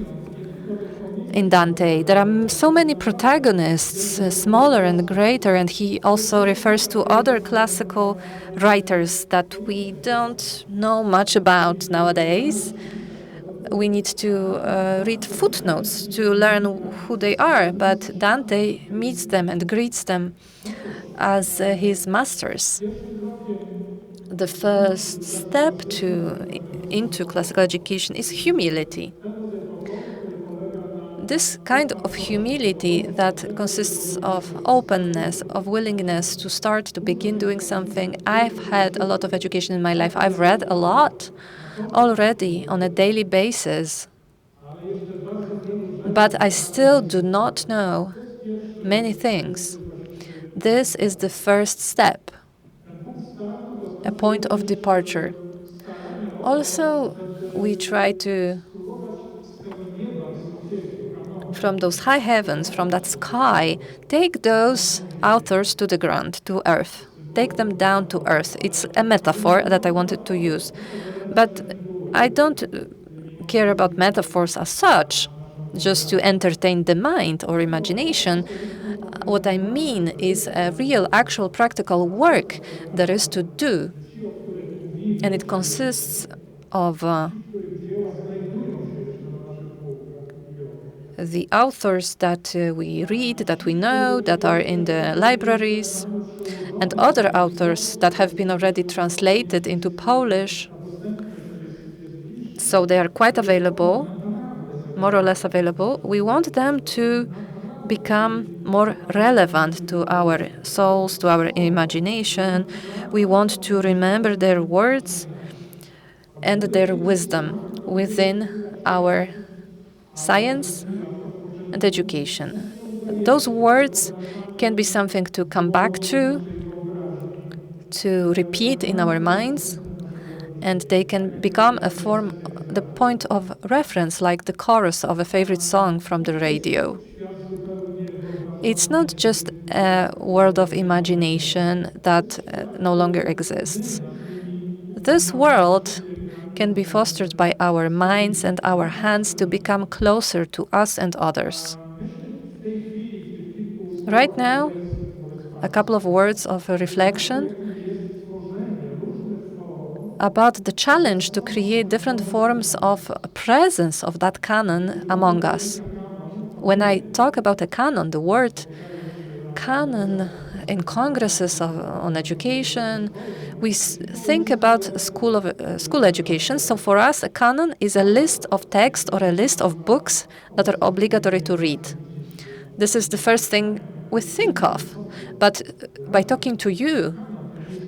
in Dante. There are so many protagonists, smaller and greater, and he also refers to other classical writers that we don't know much about nowadays. We need to read footnotes to learn who they are, but Dante meets them and greets them as his masters. The first step into classical education is humility. This kind of humility that consists of openness, of willingness to start, to begin doing something. I've had a lot of education in my life. I've read a lot already on a daily basis. But I still do not know many things. This is the first step, a point of departure. Also, we try to, from those high heavens, from that sky, take those authors to the ground, to earth. take them down to earth. It's a metaphor that I wanted to use. But I don't care about metaphors as such, just to entertain the mind or imagination. What I mean is a real, actual, practical work there is to do. And it consists of the authors that we read, that we know, that are in the libraries, and other authors that have been already translated into Polish. So they are quite available, more or less available. We want them to become more relevant to our souls, to our imagination. We want to remember their words and their wisdom within our science and education. Those words can be something to come back to repeat in our minds, and they can become the point of reference, like the chorus of a favorite song from the radio. It's not just a world of imagination that no longer exists. This world can be fostered by our minds and our hands to become closer to us and others. Right now, a couple of words of reflection about the challenge to create different forms of presence of that canon among us. When I talk about a canon, the word canon in congresses on education, we think about school education. So for us, a canon is a list of texts or a list of books that are obligatory to read. This is the first thing we think of. But by talking to you,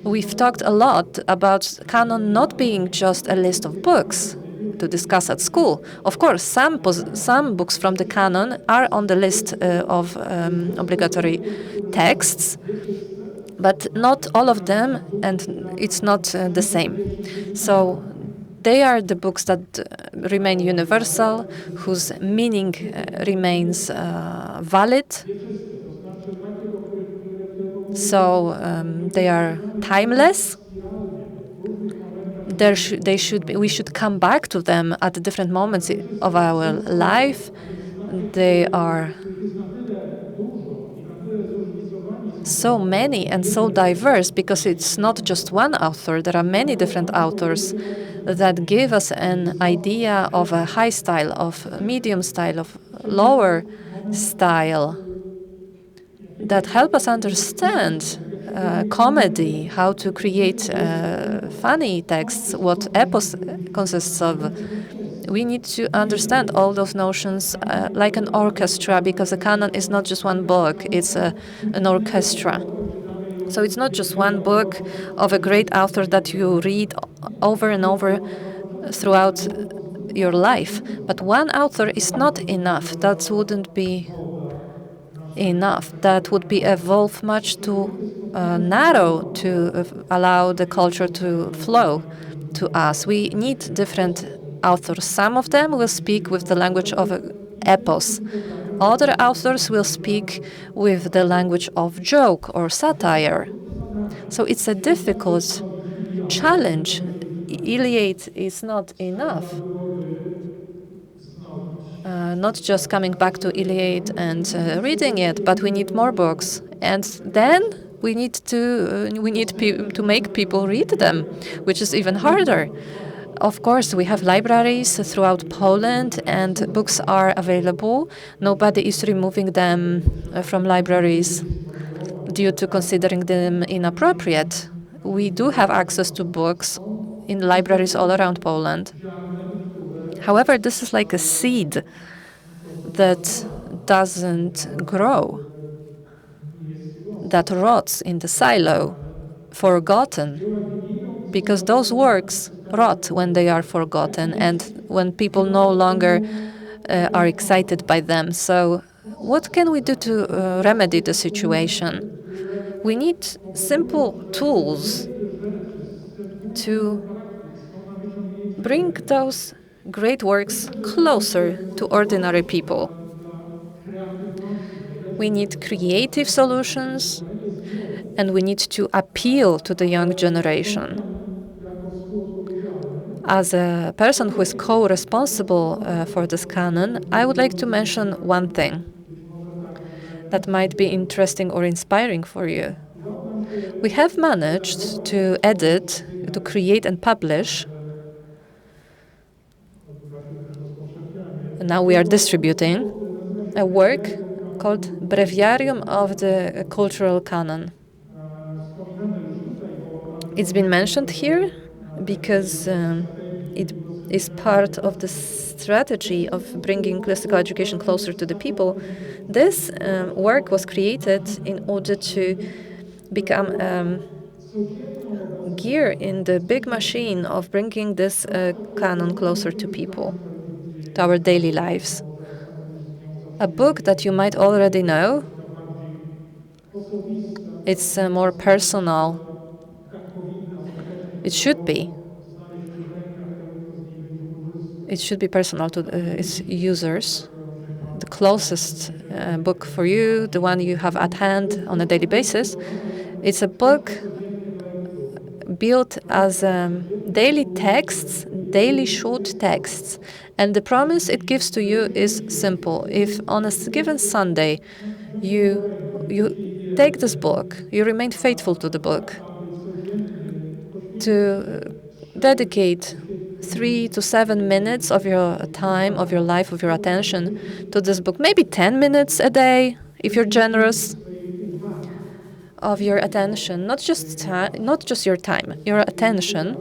we've talked a lot about canon not being just a list of books to discuss at school. Of course, some books from the canon are on the list of obligatory texts, but not all of them, and it's not the same. So they are the books that remain universal, whose meaning remains valid. So they are timeless. We should come back to them at different moments of our life. They are so many and so diverse because it's not just one author. There are many different authors that give us an idea of a high style, of a medium style, of lower style, that help us understand comedy, how to create funny texts, what epos consists of. We need to understand all those notions like an orchestra, because a canon is not just one book, it's an orchestra. So it's not just one book of a great author that you read over and over throughout your life. But one author is not enough. That wouldn't be enough. That would be evolved much too narrow to allow the culture to flow to us. We need different authors. Some of them will speak with the language of epos. Other authors will speak with the language of joke or satire. So it's a difficult challenge. Iliad is not enough. Not just coming back to Iliad and reading it, but we need more books. And then we need to make people read them, which is even harder. Of course, we have libraries throughout Poland, and books are available. Nobody is removing them from libraries due to considering them inappropriate. We do have access to books in libraries all around Poland. However, this is like a seed that doesn't grow, that rots in the silo, forgotten, because those works rot when they are forgotten and when people no longer are excited by them. So what can we do to remedy the situation? We need simple tools to bring those great works closer to ordinary people. We need creative solutions and we need to appeal to the young generation. As a person who is co-responsible for this canon, I would like to mention one thing that might be interesting or inspiring for you. We have managed to edit, to create and publish, and now we are distributing, a work called Breviarium of the Cultural Canon. It's been mentioned here because it is part of the strategy of bringing classical education closer to the people. This work was created in order to become gear in the big machine of bringing this canon closer to people, to our daily lives. A book that you might already know. It's more personal. It should be. It should be personal to its users. The closest book for you, the one you have at hand on a daily basis. It's a book built as daily texts, daily short texts. And the promise it gives to you is simple. If on a given Sunday you take this book, you remain faithful to the book, to dedicate 3 to 7 minutes of your time, of your life, of your attention to this book, maybe 10 minutes a day, if you're generous, of your attention, not just your time, your attention.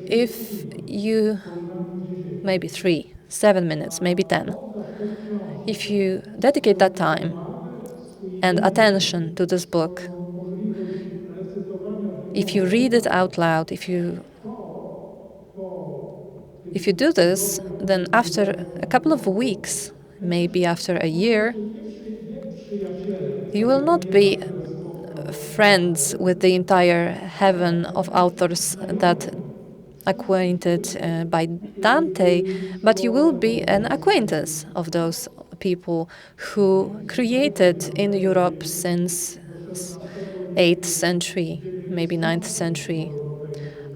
If you, maybe 3, 7 minutes, maybe 10, if you dedicate that time and attention to this book, if you read it out loud, if you do this, then after a couple of weeks, maybe after a year, you will not be friends with the entire heaven of authors that acquainted by Dante, but you will be an acquaintance of those people who created in Europe since 8th century, maybe 9th century,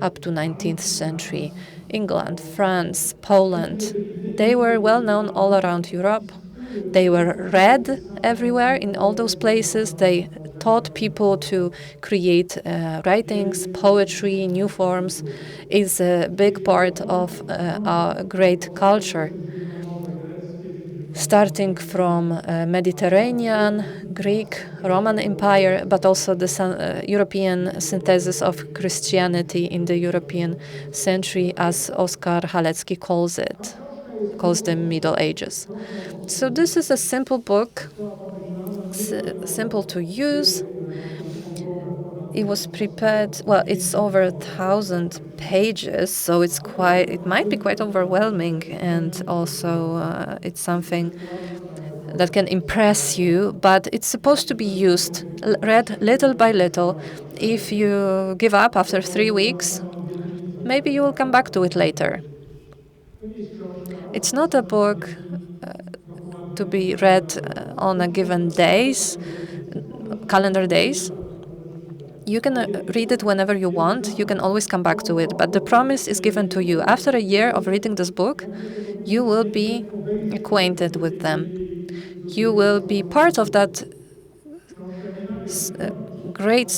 up to 19th century. England, France, Poland, they were well known all around Europe. They were read everywhere in all those places. They taught people to create writings, poetry, new forms. Is a big part of our great culture. Starting from Mediterranean, Greek, Roman Empire, but also the European synthesis of Christianity in the European century, as Oskar Halecki calls the Middle Ages. So this is a simple book, simple to use. It was prepared, well, it's over 1,000 pages, so it might be quite overwhelming, and also it's something that can impress you, but it's supposed to be used, read little by little. If you give up after 3 weeks, maybe you will come back to it later. It's not a book to be read on a given calendar days. You can read it whenever you want. You can always come back to it. But the promise is given to you. After a year of reading this book, you will be acquainted with them. You will be part of that great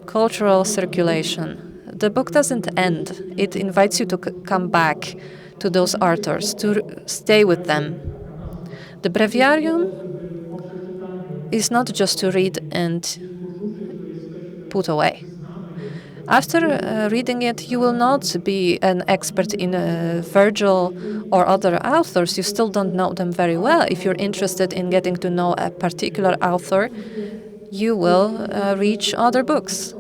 cultural circulation. The book doesn't end. It invites you to come back to those authors, to stay with them. The breviarium is not just to read and put away. After reading it, you will not be an expert in Virgil or other authors. You still don't know them very well. If you're interested in getting to know a particular author, you will reach other books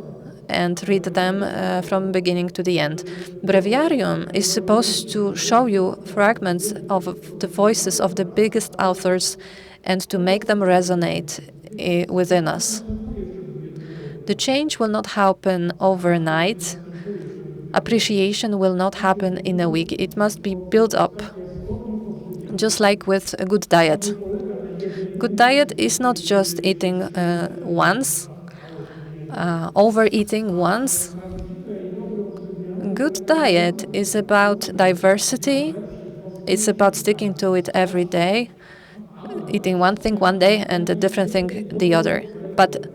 and read them from beginning to the end. Breviarium is supposed to show you fragments of the voices of the biggest authors and to make them resonate within us. The change will not happen overnight. Appreciation will not happen in a week. It must be built up, just like with a good diet. Good diet is not just eating once, overeating once. Good diet is about diversity. It's about sticking to it every day, eating one thing one day and a different thing the other. But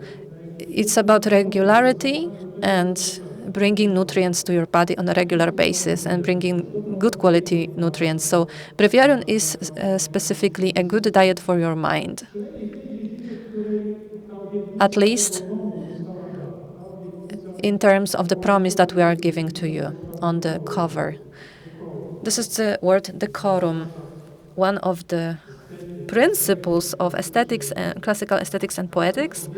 it's about regularity and bringing nutrients to your body on a regular basis and bringing good quality nutrients. So breviarium is specifically a good diet for your mind. At least in terms of the promise that we are giving to you on the cover. This is the word decorum, one of the principles of aesthetics and classical aesthetics and poetics.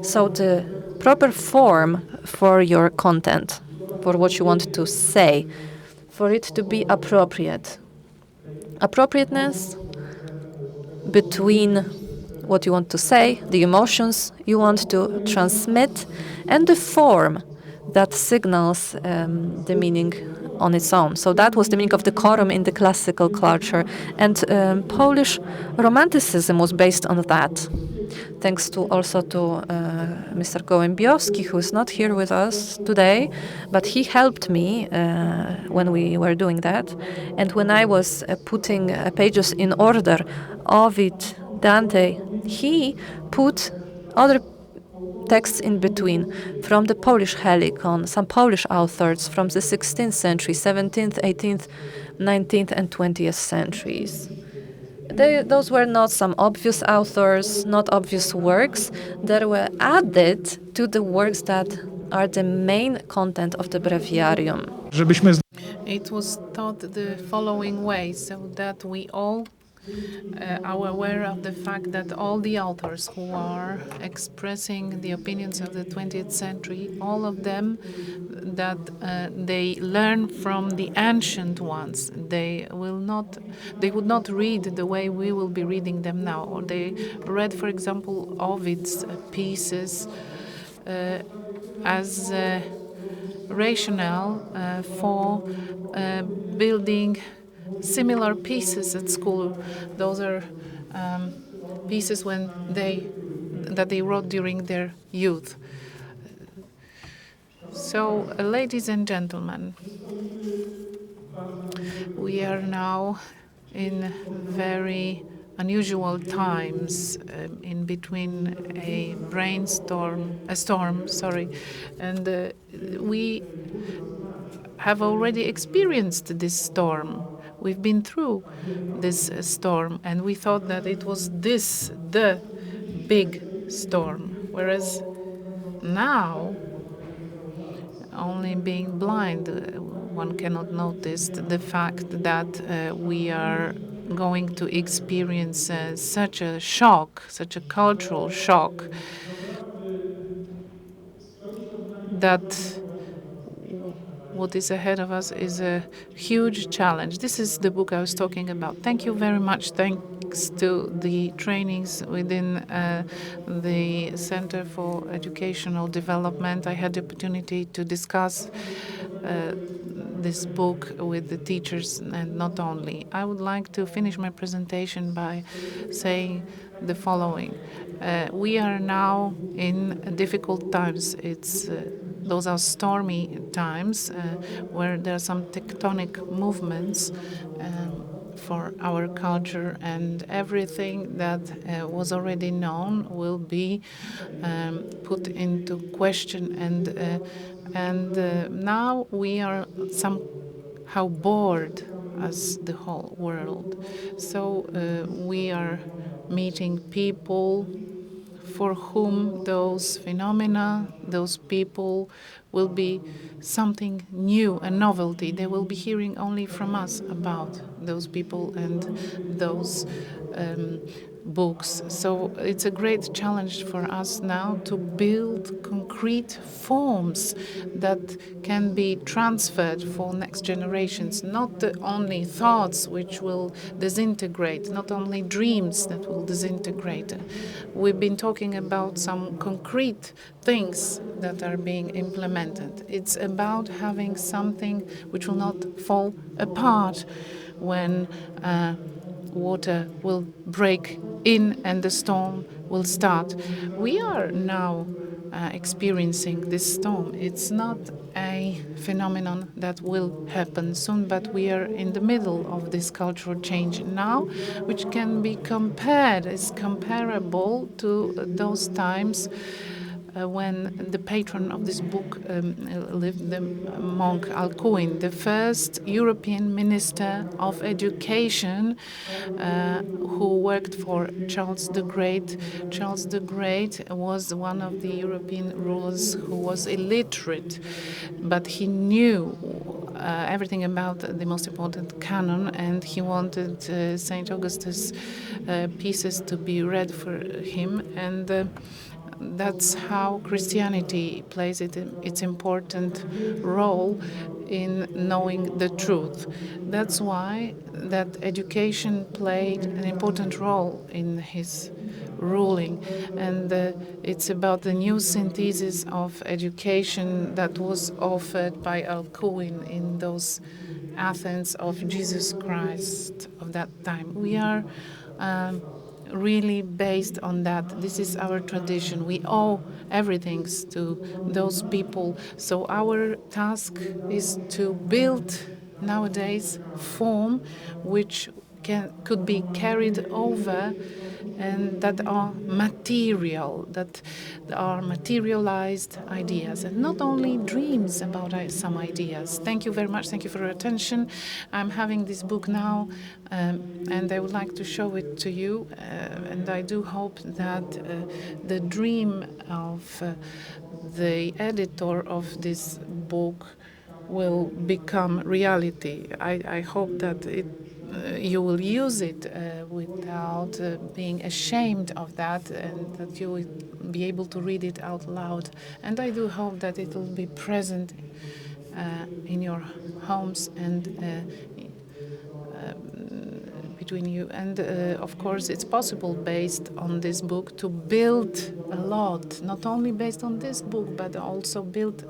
So the proper form for your content, for what you want to say, for it to be appropriate. Appropriateness between what you want to say, the emotions you want to transmit, and the form that signals the meaning on its own. So that was the meaning of decorum in the classical culture. And Polish Romanticism was based on that. Thanks to also to Mr. Gołębiowski, who is not here with us today, but he helped me when we were doing that. And when I was putting pages in order, Ovid, Dante, he put other texts in between from the Polish Helicon, some Polish authors from the 16th century, 17th, 18th, 19th, and 20th centuries. Those were not some obvious authors, not obvious works that were added to the works that are the main content of the breviarium.
It was taught the following way, so that we all are aware of the fact that all the authors who are expressing the opinions of the 20th century, all of them, that they learn from the ancient ones. They would not read the way we will be reading them now. Or they read, for example, Ovid's pieces as rationale for building similar pieces at school. Those are pieces that they wrote during their youth. So, ladies and gentlemen, we are now in very unusual times, in between a storm, and we have already experienced this storm. We've been through this storm, and we thought that it was the big storm. Whereas now, only being blind, one cannot notice the fact that we are going to experience such a shock, such a cultural shock, that what is ahead of us is a huge challenge. This is the book I was talking about. Thank you very much. Thanks to the trainings within the Center for Educational Development, I had the opportunity to discuss this book with the teachers, and not only. I would like to finish my presentation by saying the following. We are now in difficult times. Those are stormy times where there are some tectonic movements for our culture, and everything that was already known will be put into question. And now we are somehow bored as the whole world. So we are meeting people for whom those phenomena, those people will be something new, a novelty. They will be hearing only from us about those people and those books. So it's a great challenge for us now to build concrete forms that can be transferred for next generations, not only thoughts which will disintegrate, not only dreams that will disintegrate. We've been talking about some concrete things that are being implemented. It's about having something which will not fall apart when water will break in and the storm will start. We are now experiencing this storm. It's not a phenomenon that will happen soon, but we are in the middle of this cultural change now, which can be compared, is comparable to those times when the patron of this book lived, the monk Alcuin, the first European Minister of Education who worked for Charles the Great. Charles the Great was one of the European rulers who was illiterate, but he knew everything about the most important canon, and he wanted St. Augustine's pieces to be read for him, and that's how Christianity plays its important role in knowing the truth. That's why that education played an important role in his ruling, and it's about the new synthesis of education that was offered by Alcuin in those Athens of Jesus Christ of that time. We are really based on that. This is our tradition. We owe everything to those people. So our task is to build nowadays form which could be carried over and that are material, that are materialized ideas, and not only dreams about some ideas. Thank you very much. Thank you for your attention. I'm having this book now, and I would like to show it to you, and I do hope that the dream of the editor of this book will become reality. I hope that you will use it without being ashamed of that, and that you will be able to read it out loud. And I do hope that it will be present in your homes and between you. And of course, it's possible based on this book to build a lot, not only based on this book, but also build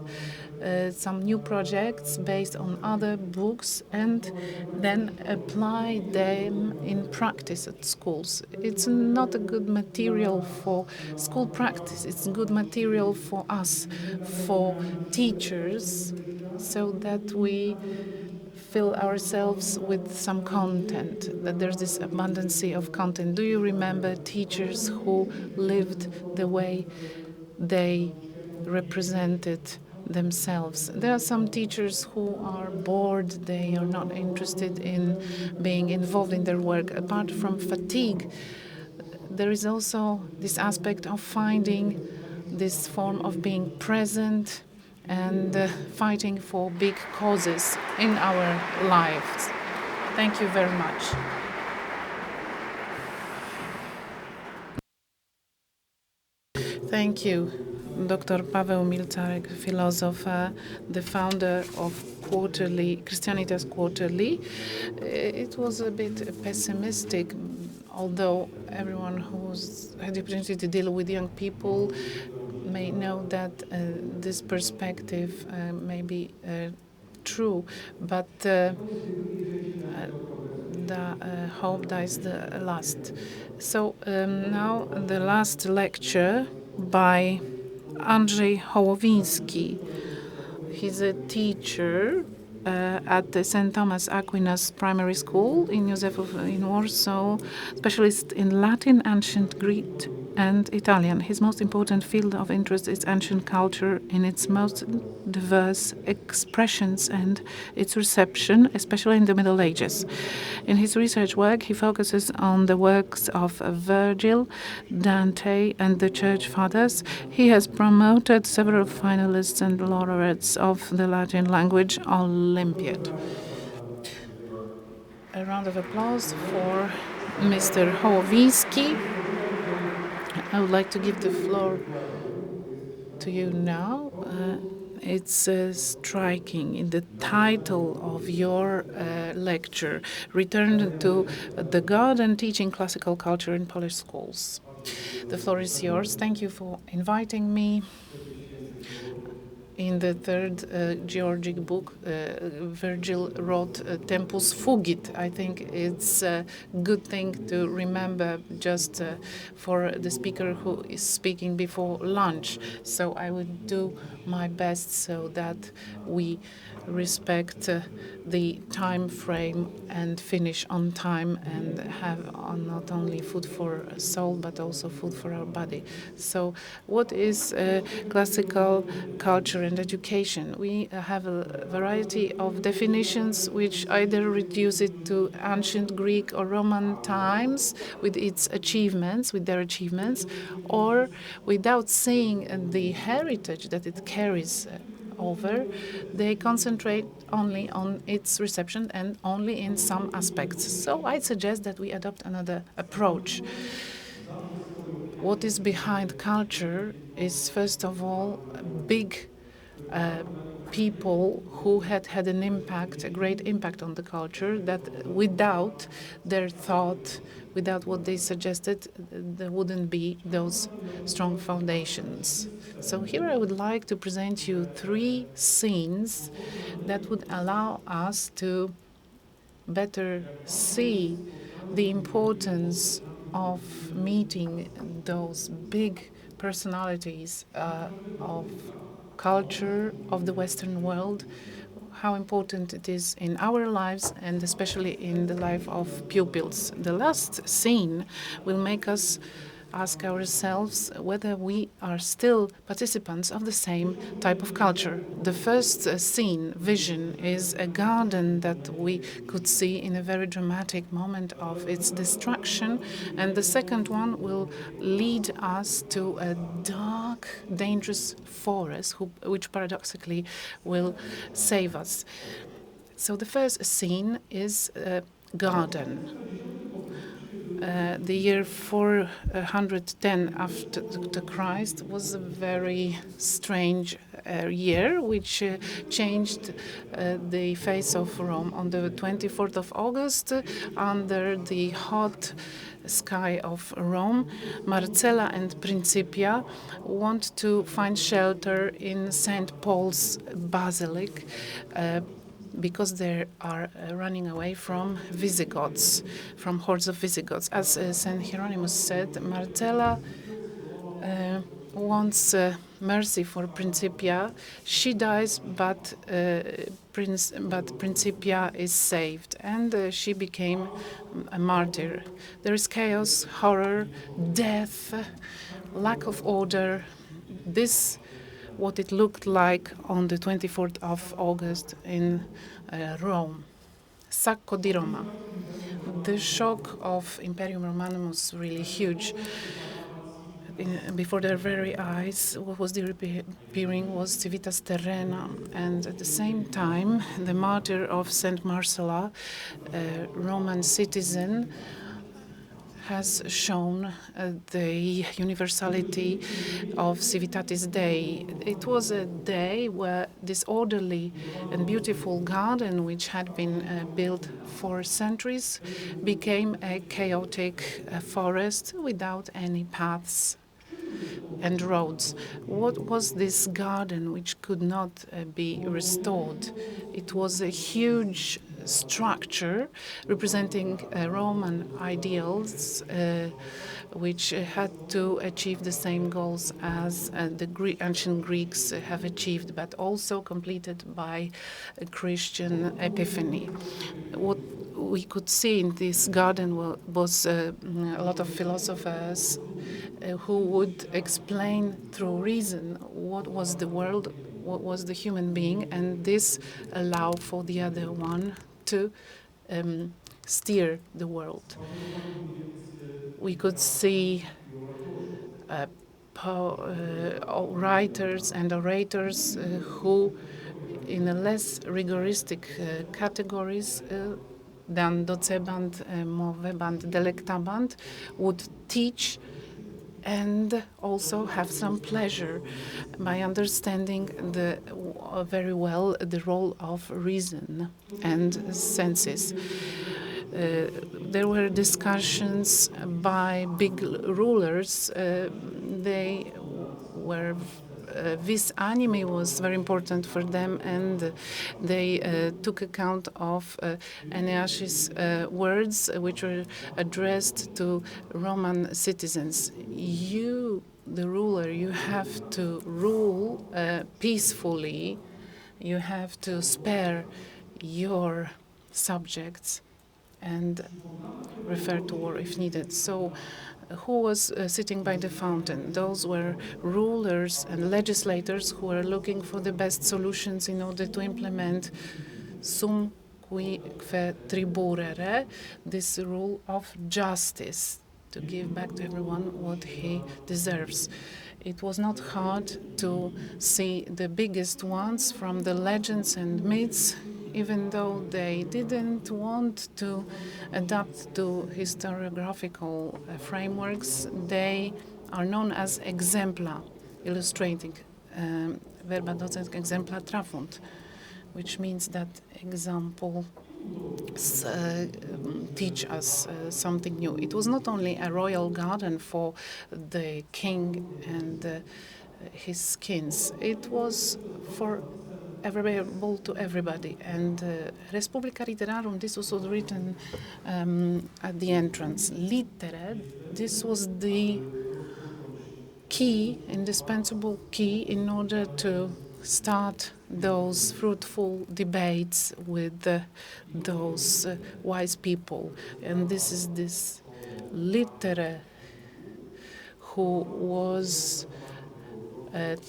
some new projects based on other books and then apply them in practice at schools. It's not a good material for school practice. It's good material for us, for teachers, so that we fill ourselves with some content, that there's this abundancy of content. Do you remember teachers who lived the way they represented themselves? There are some teachers who are bored, they are not interested in being involved in their work. Apart from fatigue, there is also this aspect of finding this form of being present and fighting for big causes in our lives. Thank you very much. Thank you. Dr. Paweł Milcarek, philosopher, the founder of Christianitas Quarterly. It was a bit pessimistic, although everyone who's had the opportunity to deal with young people may know that this perspective may be true, but the hope dies the last. So now the last lecture by Andrzej Hołowiński. He's a teacher at the St. Thomas Aquinas Primary School in Józefów in Warsaw, specialist in Latin, ancient Greek, and Italian. His most important field of interest is ancient culture in its most diverse expressions and its reception, especially in the Middle Ages. In his research work, he focuses on the works of Virgil, Dante, and the Church Fathers. He has promoted several finalists and laureates of the Latin language Olympiad. A round of applause for Mr. Hołowiński. I would like to give the floor to you now. It's striking in the title of your lecture, Return to the God and Teaching Classical Culture in Polish Schools. The floor is yours. Thank you for inviting me. In the third Georgic book, Virgil wrote Tempus Fugit. I think it's a good thing to remember just for the speaker who is speaking before lunch. So I would do my best so that we respect the time frame and finish on time and have not only food for soul but also food for our body. So what is classical culture and education? We have a variety of definitions which either reduce it to ancient Greek or Roman times with their achievements, or without seeing the heritage that it carries over, they concentrate only on its reception and only in some aspects. So I suggest that we adopt another approach. What is behind culture is, first of all, big people who had an impact, a great impact on the culture, that without their thought, without what they suggested, there wouldn't be those strong foundations. So here I would like to present you 3 scenes that would allow us to better see the importance of meeting those big personalities of culture of the Western world, how important it is in our lives and especially in the life of pupils. The last scene will make us ask ourselves whether we are still participants of the same type of culture. The first vision, is a garden that we could see in a very dramatic moment of its destruction, and the second one will lead us to a dark, dangerous forest, which paradoxically will save us. So the first scene is a garden. The year 410 after the Christ was a very strange year, which changed the face of Rome. On the 24th of August, under the hot sky of Rome, Marcella and Principia want to find shelter in St. Paul's Basilic because they are running away from Visigoths, from hordes of Visigoths. As St. Hieronymus said, Marcella wants mercy for Principia. She dies, but Principia is saved, and she became a martyr. There is chaos, horror, death, lack of order. This what it looked like on the 24th of August in Rome. Sacco di Roma. The shock of Imperium Romanum was really huge. Before their very eyes, what was appearing was civitas terrena, and at the same time, the martyr of Saint Marcella, a Roman citizen, has shown the universality of Civitatis Dei. It was a day where this orderly and beautiful garden, which had been built for centuries, became a chaotic forest without any paths and roads. What was this garden which could not be restored? It was a huge structure representing Roman ideals which had to achieve the same goals as the ancient Greeks have achieved, but also completed by a Christian epiphany. What we could see in this garden was a lot of philosophers who would explain through reason what was the world, what was the human being, and this allowed for the other one to steer the world. We could see writers and orators who, in a less rigoristic categories than docebant, movebant, delectabant, would teach and also have some pleasure by understanding very well the role of reason and senses. There were discussions by big rulers. They were this anime was very important for them, and they took account of Aeneas's words, which were addressed to Roman citizens. You, the ruler, you have to rule peacefully. You have to spare your subjects and refer to war if needed. So who was sitting by the fountain? Those were rulers and legislators who were looking for the best solutions in order to implement sum qui triburere, this rule of justice, to give back to everyone what he deserves. It was not hard to see the biggest ones from the legends and myths, even though they didn't want to adapt to historiographical frameworks. They are known as exempla, illustrating verba docens exempla trafunt, which means that example teach us something new. It was not only a royal garden for the king and his skins. It was for available to everybody. And Respublica Literarum, this was written at the entrance. Litere, this was the key, indispensable key, in order to start those fruitful debates with those wise people. And this is this litere who was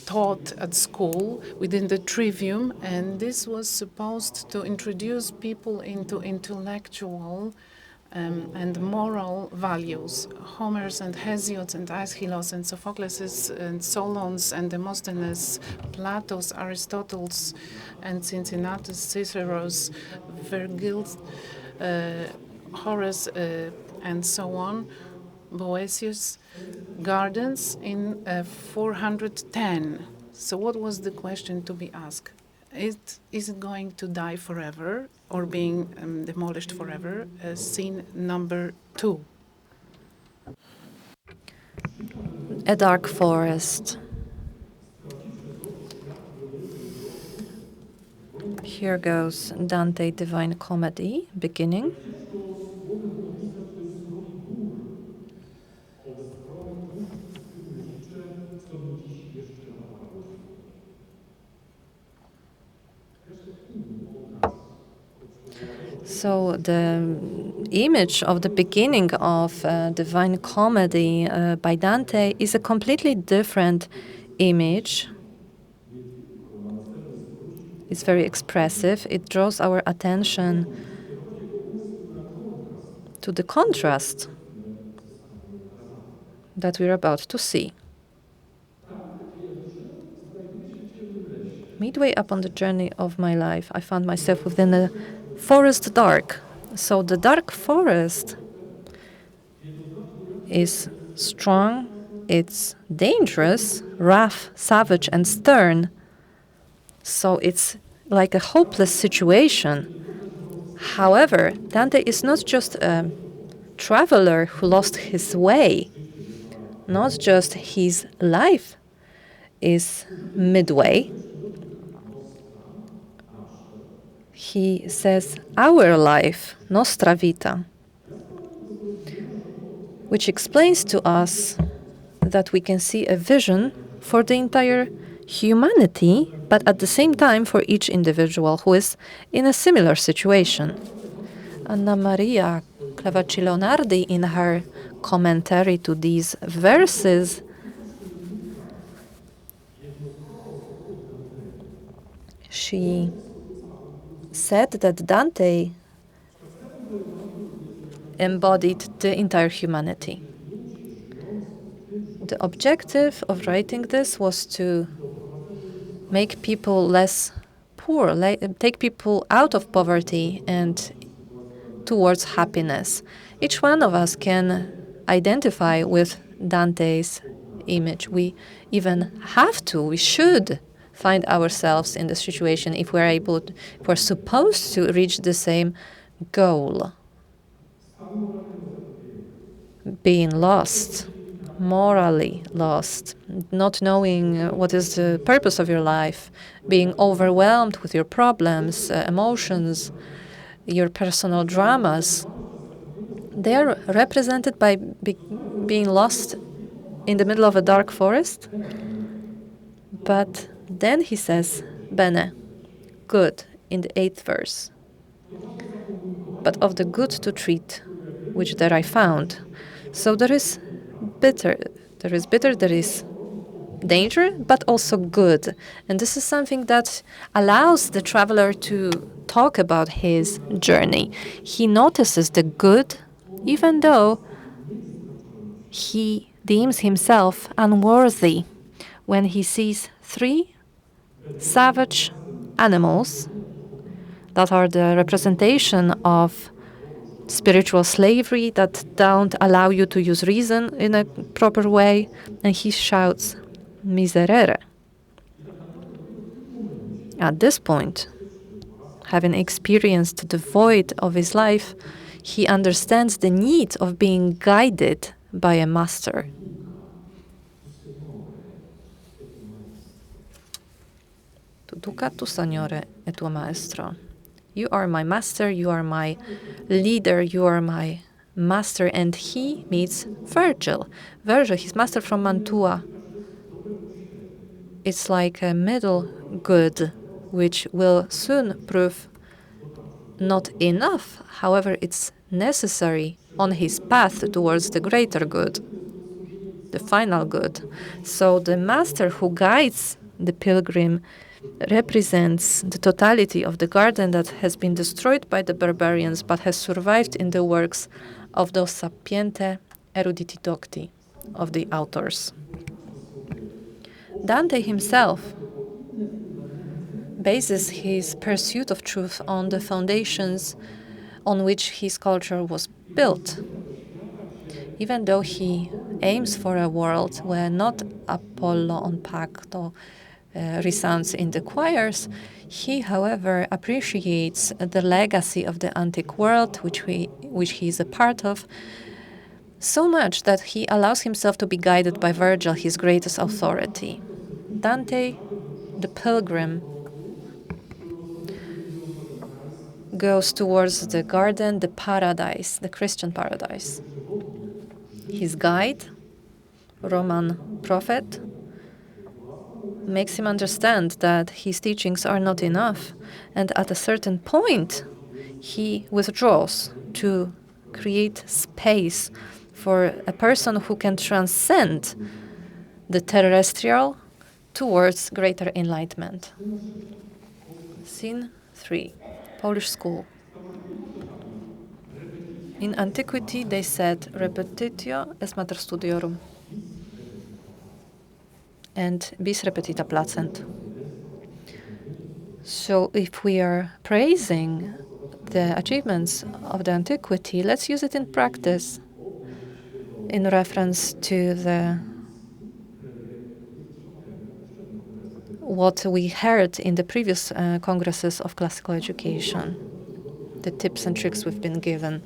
taught at school within the trivium, and this was supposed to introduce people into intellectual and moral values. Homer's and Hesiod's and Aeschylus and Sophocles and Solon's and Demosthenes, Plato's, Aristotle's and Cincinnatus, Cicero's, Virgil's, Horace, and so on, Boëthius' gardens in 410. So what was the question to be asked? Is it going to die forever or being demolished forever? Scene number 2.
A dark forest. Here goes Dante Divine Comedy, beginning. So the image of the beginning of Divine Comedy by Dante is a completely different image. It's very expressive. It draws our attention to the contrast that we're about to see. Midway up on the journey of my life, I found myself within a forest dark. So the dark forest is strong, it's dangerous, rough, savage, and stern. So it's like a hopeless situation. However, Dante is not just a traveler who lost his way, not just his life is midway. He says, our life, nostra vita, which explains to us that we can see a vision for the entire humanity, but at the same time for each individual who is in a similar situation. Anna Maria Clavacci-Leonardi, in her commentary to these verses, she said that Dante embodied the entire humanity. The objective of writing this was to make people less poor, take people out of poverty and towards happiness. Each one of us can identify with Dante's image. We even have to, we should find ourselves in the situation if we're able to, if we're supposed to reach the same goal. Being lost morally lost, not knowing what is the purpose of your life, being overwhelmed with your problems, emotions, your personal dramas. They are represented by being lost in the middle of a dark forest. But then he says, bene, good, in the 8th verse. But of the good to treat, which there I found. So there is bitter, there is danger, but also good. And this is something that allows the traveler to talk about his journey. He notices the good, even though he deems himself unworthy when he sees 3 savage animals that are the representation of spiritual slavery, that don't allow you to use reason in a proper way, and he shouts, miserere. At this point, having experienced the void of his life, he understands the need of being guided by a master. Tu duca, tu signore, e tuo maestro. You are my master, you are my leader, you are my master. And he meets Virgil. Virgil, his master from Mantua. It's like a middle good, which will soon prove not enough. However, it's necessary on his path towards the greater good, the final good. So the master who guides the pilgrim represents the totality of the garden that has been destroyed by the barbarians but has survived in the works of those sapiente eruditi docti of the authors. Dante himself bases his pursuit of truth on the foundations on which his culture was built. Even though he aims for a world where not Apollo on Pacto resounds in the choirs, he, however, appreciates the legacy of the antique world, which he is a part of, so much that he allows himself to be guided by Virgil, his greatest authority. Dante, the pilgrim, goes towards the garden, the paradise, the Christian paradise. His guide, Roman prophet, makes him understand that his teachings are not enough, and at a certain point he withdraws to create space for a person who can transcend the terrestrial towards greater enlightenment. Scene 3. Polish school. In antiquity they said repetitio est mater studiorum, and bis repetita placent. So if we are praising the achievements of the antiquity, let's use it in practice in reference to what we heard in the previous congresses of classical education, the tips and tricks we've been given.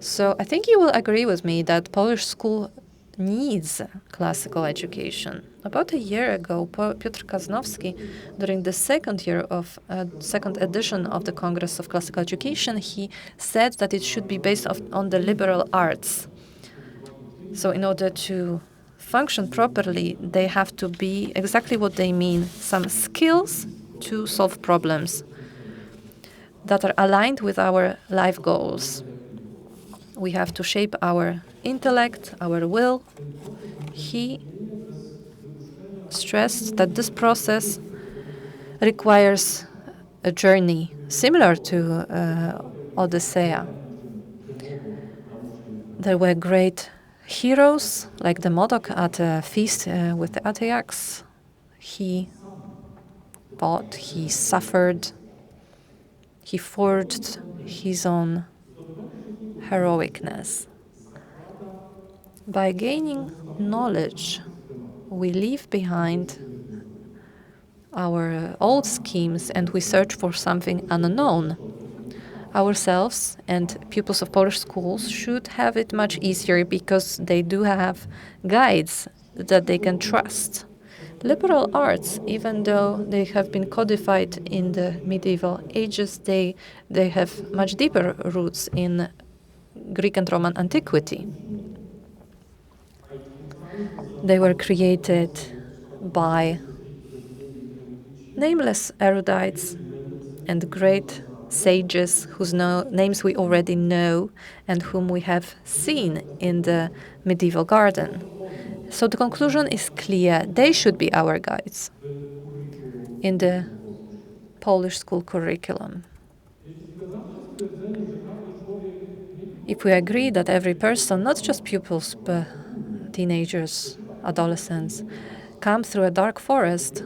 So I think you will agree with me that Polish school needs classical education. About a year ago, Piotr Szychowski, during the second edition of the Congress of Classical Education, he said that it should be based on the liberal arts. So in order to function properly, they have to be exactly what they mean, some skills to solve problems that are aligned with our life goals. We have to shape our intellect, our will. He stressed that this process requires a journey similar to Odyssea. There were great heroes like the Modoc at a feast with the Atyaks. He fought, he suffered, he forged his own heroicness. By gaining knowledge, we leave behind our old schemes and we search for something unknown. ourselves and pupils of Polish schools should have it much easier because they do have guides that they can trust. Liberal arts, even though they have been codified in the medieval ages, they have much deeper roots in Greek and Roman antiquity. They were created by nameless erudites and great sages whose names we already know and whom we have seen in the medieval garden. So the conclusion is clear. They should be our guides in the Polish school curriculum. If we agree that every person, not just pupils, but teenagers, adolescents, come through a dark forest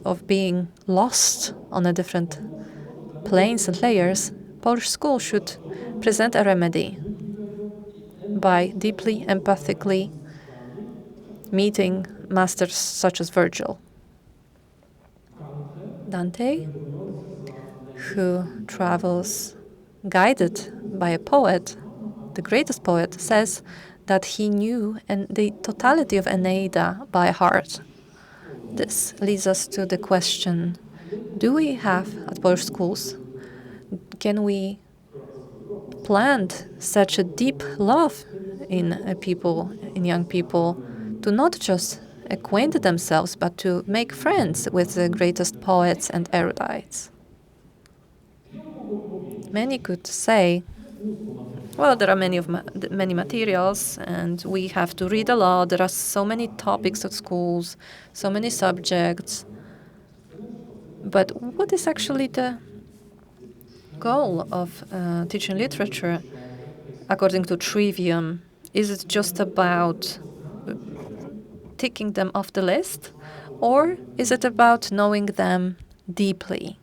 of being lost on a different planes and layers, Polish school should present a remedy by deeply, empathically meeting masters such as Virgil. Dante, who travels guided by a poet, the greatest poet, says that he knew the totality of Aeneida by heart. This leads us to the question, do we have at Polish schools, can we plant such a deep love in young people, to not just acquaint themselves, but to make friends with the greatest poets and erudites? Many could say, well, there are many materials, and we have to read a lot. There are so many topics at schools, so many subjects. But what is actually the goal of teaching literature according to Trivium? Is it just about ticking them off the list, or is it about knowing them deeply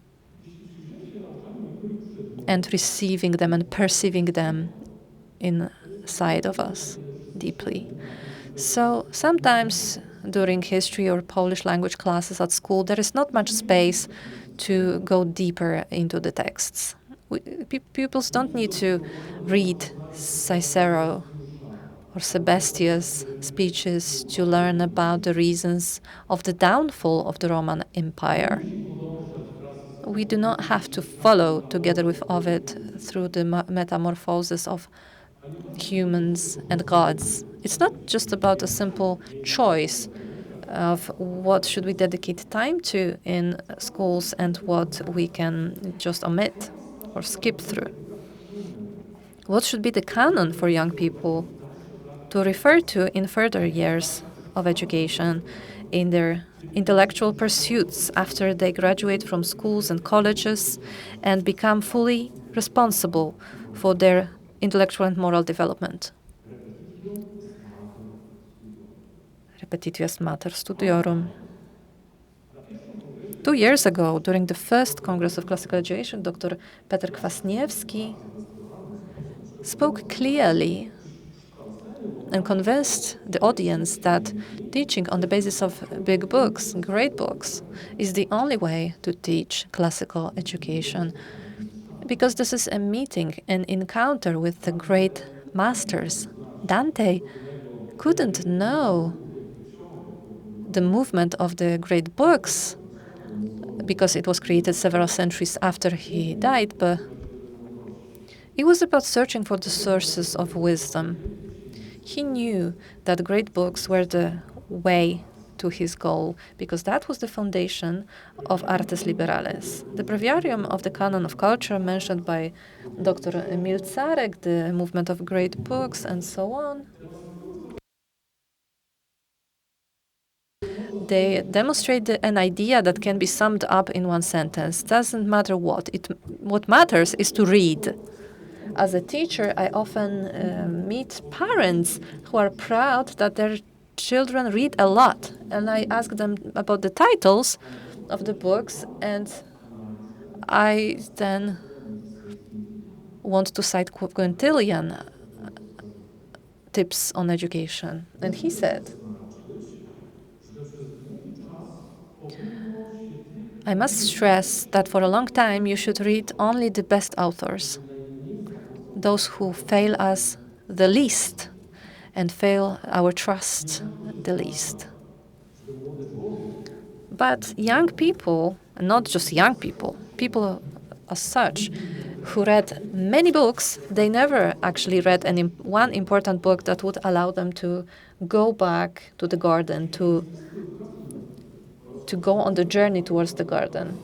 and receiving them and perceiving them inside of us deeply? So sometimes during history or Polish language classes at school, there is not much space to go deeper into the texts. Pupils don't need to read Cicero or Sebastia's speeches to learn about the reasons of the downfall of the Roman Empire. We do not have to follow together with Ovid through the metamorphosis of humans and gods. It's not just about a simple choice of what should we dedicate time to in schools and what we can just omit or skip through. What should be the canon for young people to refer to in further years of education, in their intellectual pursuits after they graduate from schools and colleges and become fully responsible for their intellectual and moral development? Repetitio est mater studiorum. 2 years ago, during the first Congress of Classical Education, Dr. Piotr Kwasniewski spoke clearly and convinced the audience that teaching on the basis of big books, great books, is the only way to teach classical education, because this is a meeting, an encounter with the great masters. Dante couldn't know the movement of the great books because it was created several centuries after he died, but it was about searching for the sources of wisdom. He knew that great books were the way to his goal, because that was the foundation of Artes Liberales. The breviarium of the Canon of Culture mentioned by Dr. Milcarek, the movement of great books, and so on. They demonstrate an idea that can be summed up in one sentence. Doesn't matter what. What matters is to read. As a teacher, I often meet parents who are proud that their children read a lot. And I ask them about the titles of the books, and I then want to cite quintillion tips on education. And he said, I must stress that for a long time you should read only the best authors, those who fail us the least and fail our trust the least. But young people, and not just young people, people as such, who read many books, they never actually read one important book that would allow them to go back to the garden, to go on the journey towards the garden.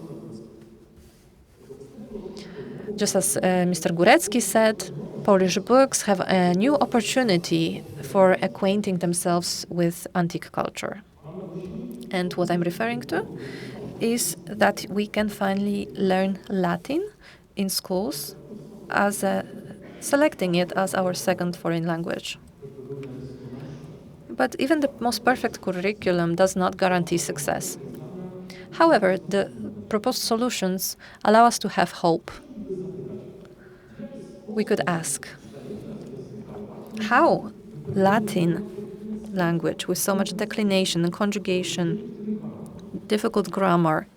Just as Mr. Górecki said, Polish books have a new opportunity for acquainting themselves with antique culture. And what I'm referring to is that we can finally learn Latin in schools as selecting it as our second foreign language. But even the most perfect curriculum does not guarantee success. However, the proposed solutions allow us to have hope. We could ask, how Latin language with so much declination and conjugation, difficult grammar,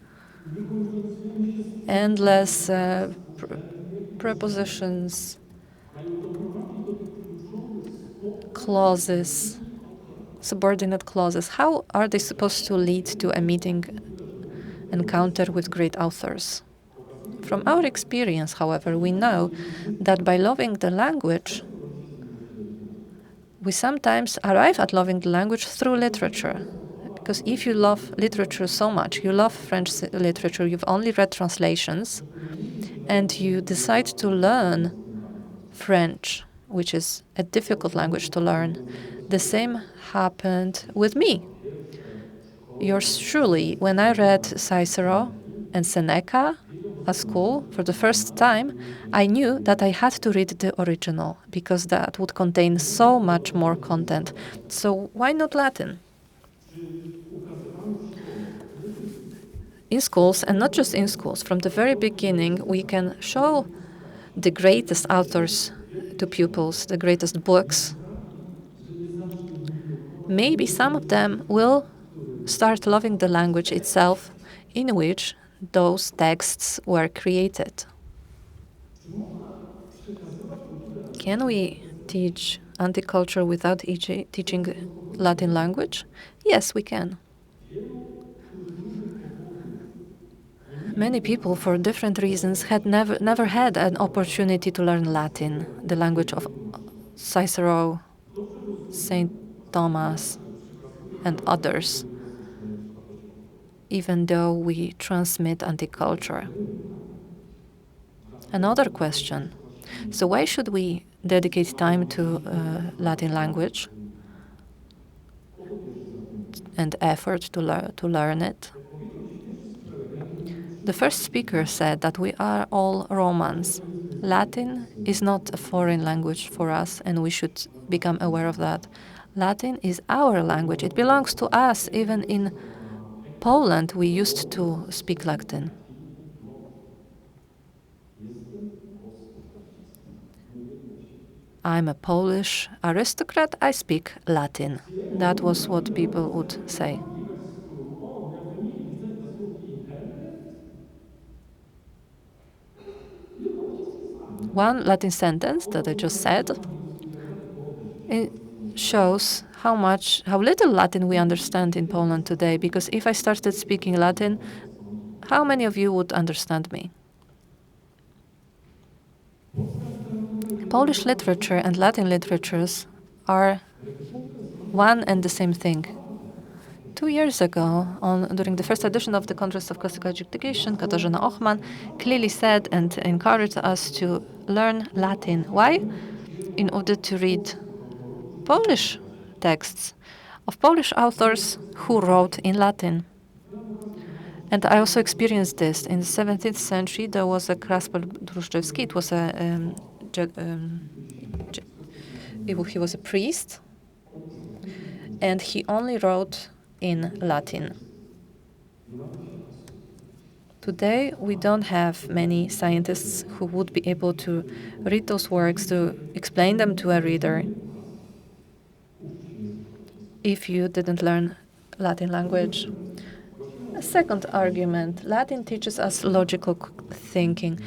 endless prepositions, clauses, subordinate clauses, how are they supposed to lead to a meeting encounter with great authors? From our experience, however, we know that by loving the language, we sometimes arrive at loving the language through literature. Because if you love literature so much, you love French literature, you've only read translations, and you decide to learn French, which is a difficult language to learn. The same happened with me. Yours truly, when I read Cicero and Seneca at school for the first time, I knew that I had to read the original because that would contain so much more content. So why not Latin? In schools, and not just in schools, from the very beginning, we can show the greatest authors to pupils, the greatest books. Maybe some of them will start loving the language itself in which those texts were created. Can we teach antique culture without teaching Latin language? Yes, we can. Many people, for different reasons, had never had an opportunity to learn Latin, the language of Cicero, St. Thomas, and others, even though we transmit antique culture. Another question. So why should we dedicate time to Latin language and effort to learn it? The first speaker said that we are all Romans. Latin is not a foreign language for us, and we should become aware of that. Latin is our language. It belongs to us. Even in Poland, we used to speak Latin. I'm a Polish aristocrat, I speak Latin. That was what people would say. One Latin sentence that I just said, it shows how little Latin we understand in Poland today, because if I started speaking Latin, how many of you would understand me? Polish literature and Latin literatures are one and the same thing. 2 years ago, during the first edition of the Congress of Classical Education, Katarzyna Ochman clearly said and encouraged us to learn Latin. Why? In order to read Polish texts of Polish authors who wrote in Latin. And I also experienced this. In the 17th century, there was a Krasper Druszczewski. It was he was a priest, and he only wrote in Latin. Today, we don't have many scientists who would be able to read those works, to explain them to a reader, if you didn't learn Latin language. A second argument, Latin teaches us logical thinking.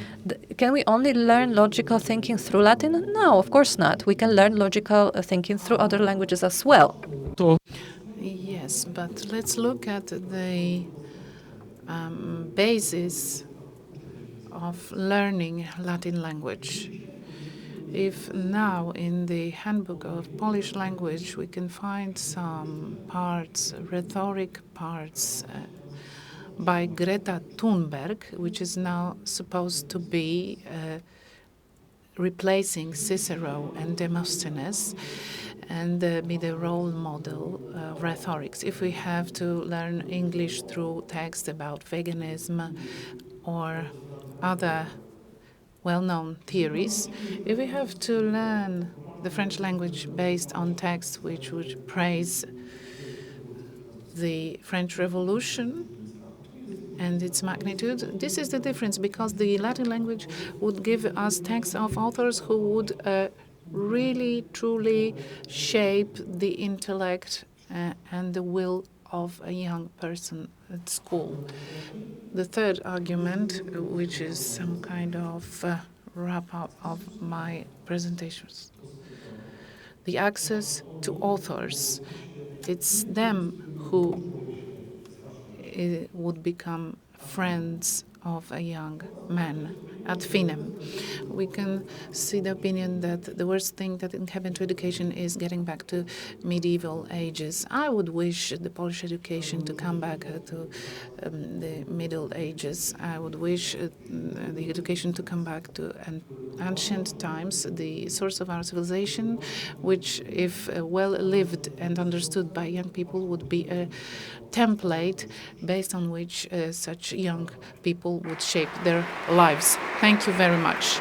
Can we only learn logical thinking through Latin? No, of course not. We can learn logical thinking through other languages as well.
To
Yes, but let's look at the basis of learning Latin language. If now in the handbook of Polish language we can find some parts, rhetoric parts by Greta Thunberg, which is now supposed to be replacing Cicero and Demosthenes and be the role model of rhetorics. If we have to learn English through texts about veganism or other well-known theories, if we have to learn the French language based on texts which would praise the French Revolution and its magnitude, this is the difference, because the Latin language would give us texts of authors who would really, truly shape the intellect and the will of a young person at school. The third argument, which is some kind of wrap-up of my presentations, the access to authors. It's them who would become friends of a young man ad finem. We can see the opinion that the worst thing that can happen to education is getting back to medieval ages. I would wish the Polish education to come back to the Middle Ages. I would wish the education to come back to ancient times, the source of our civilization, which, if well lived and understood by young people, would be a template based on which such young people would shape their lives. Thank you very much.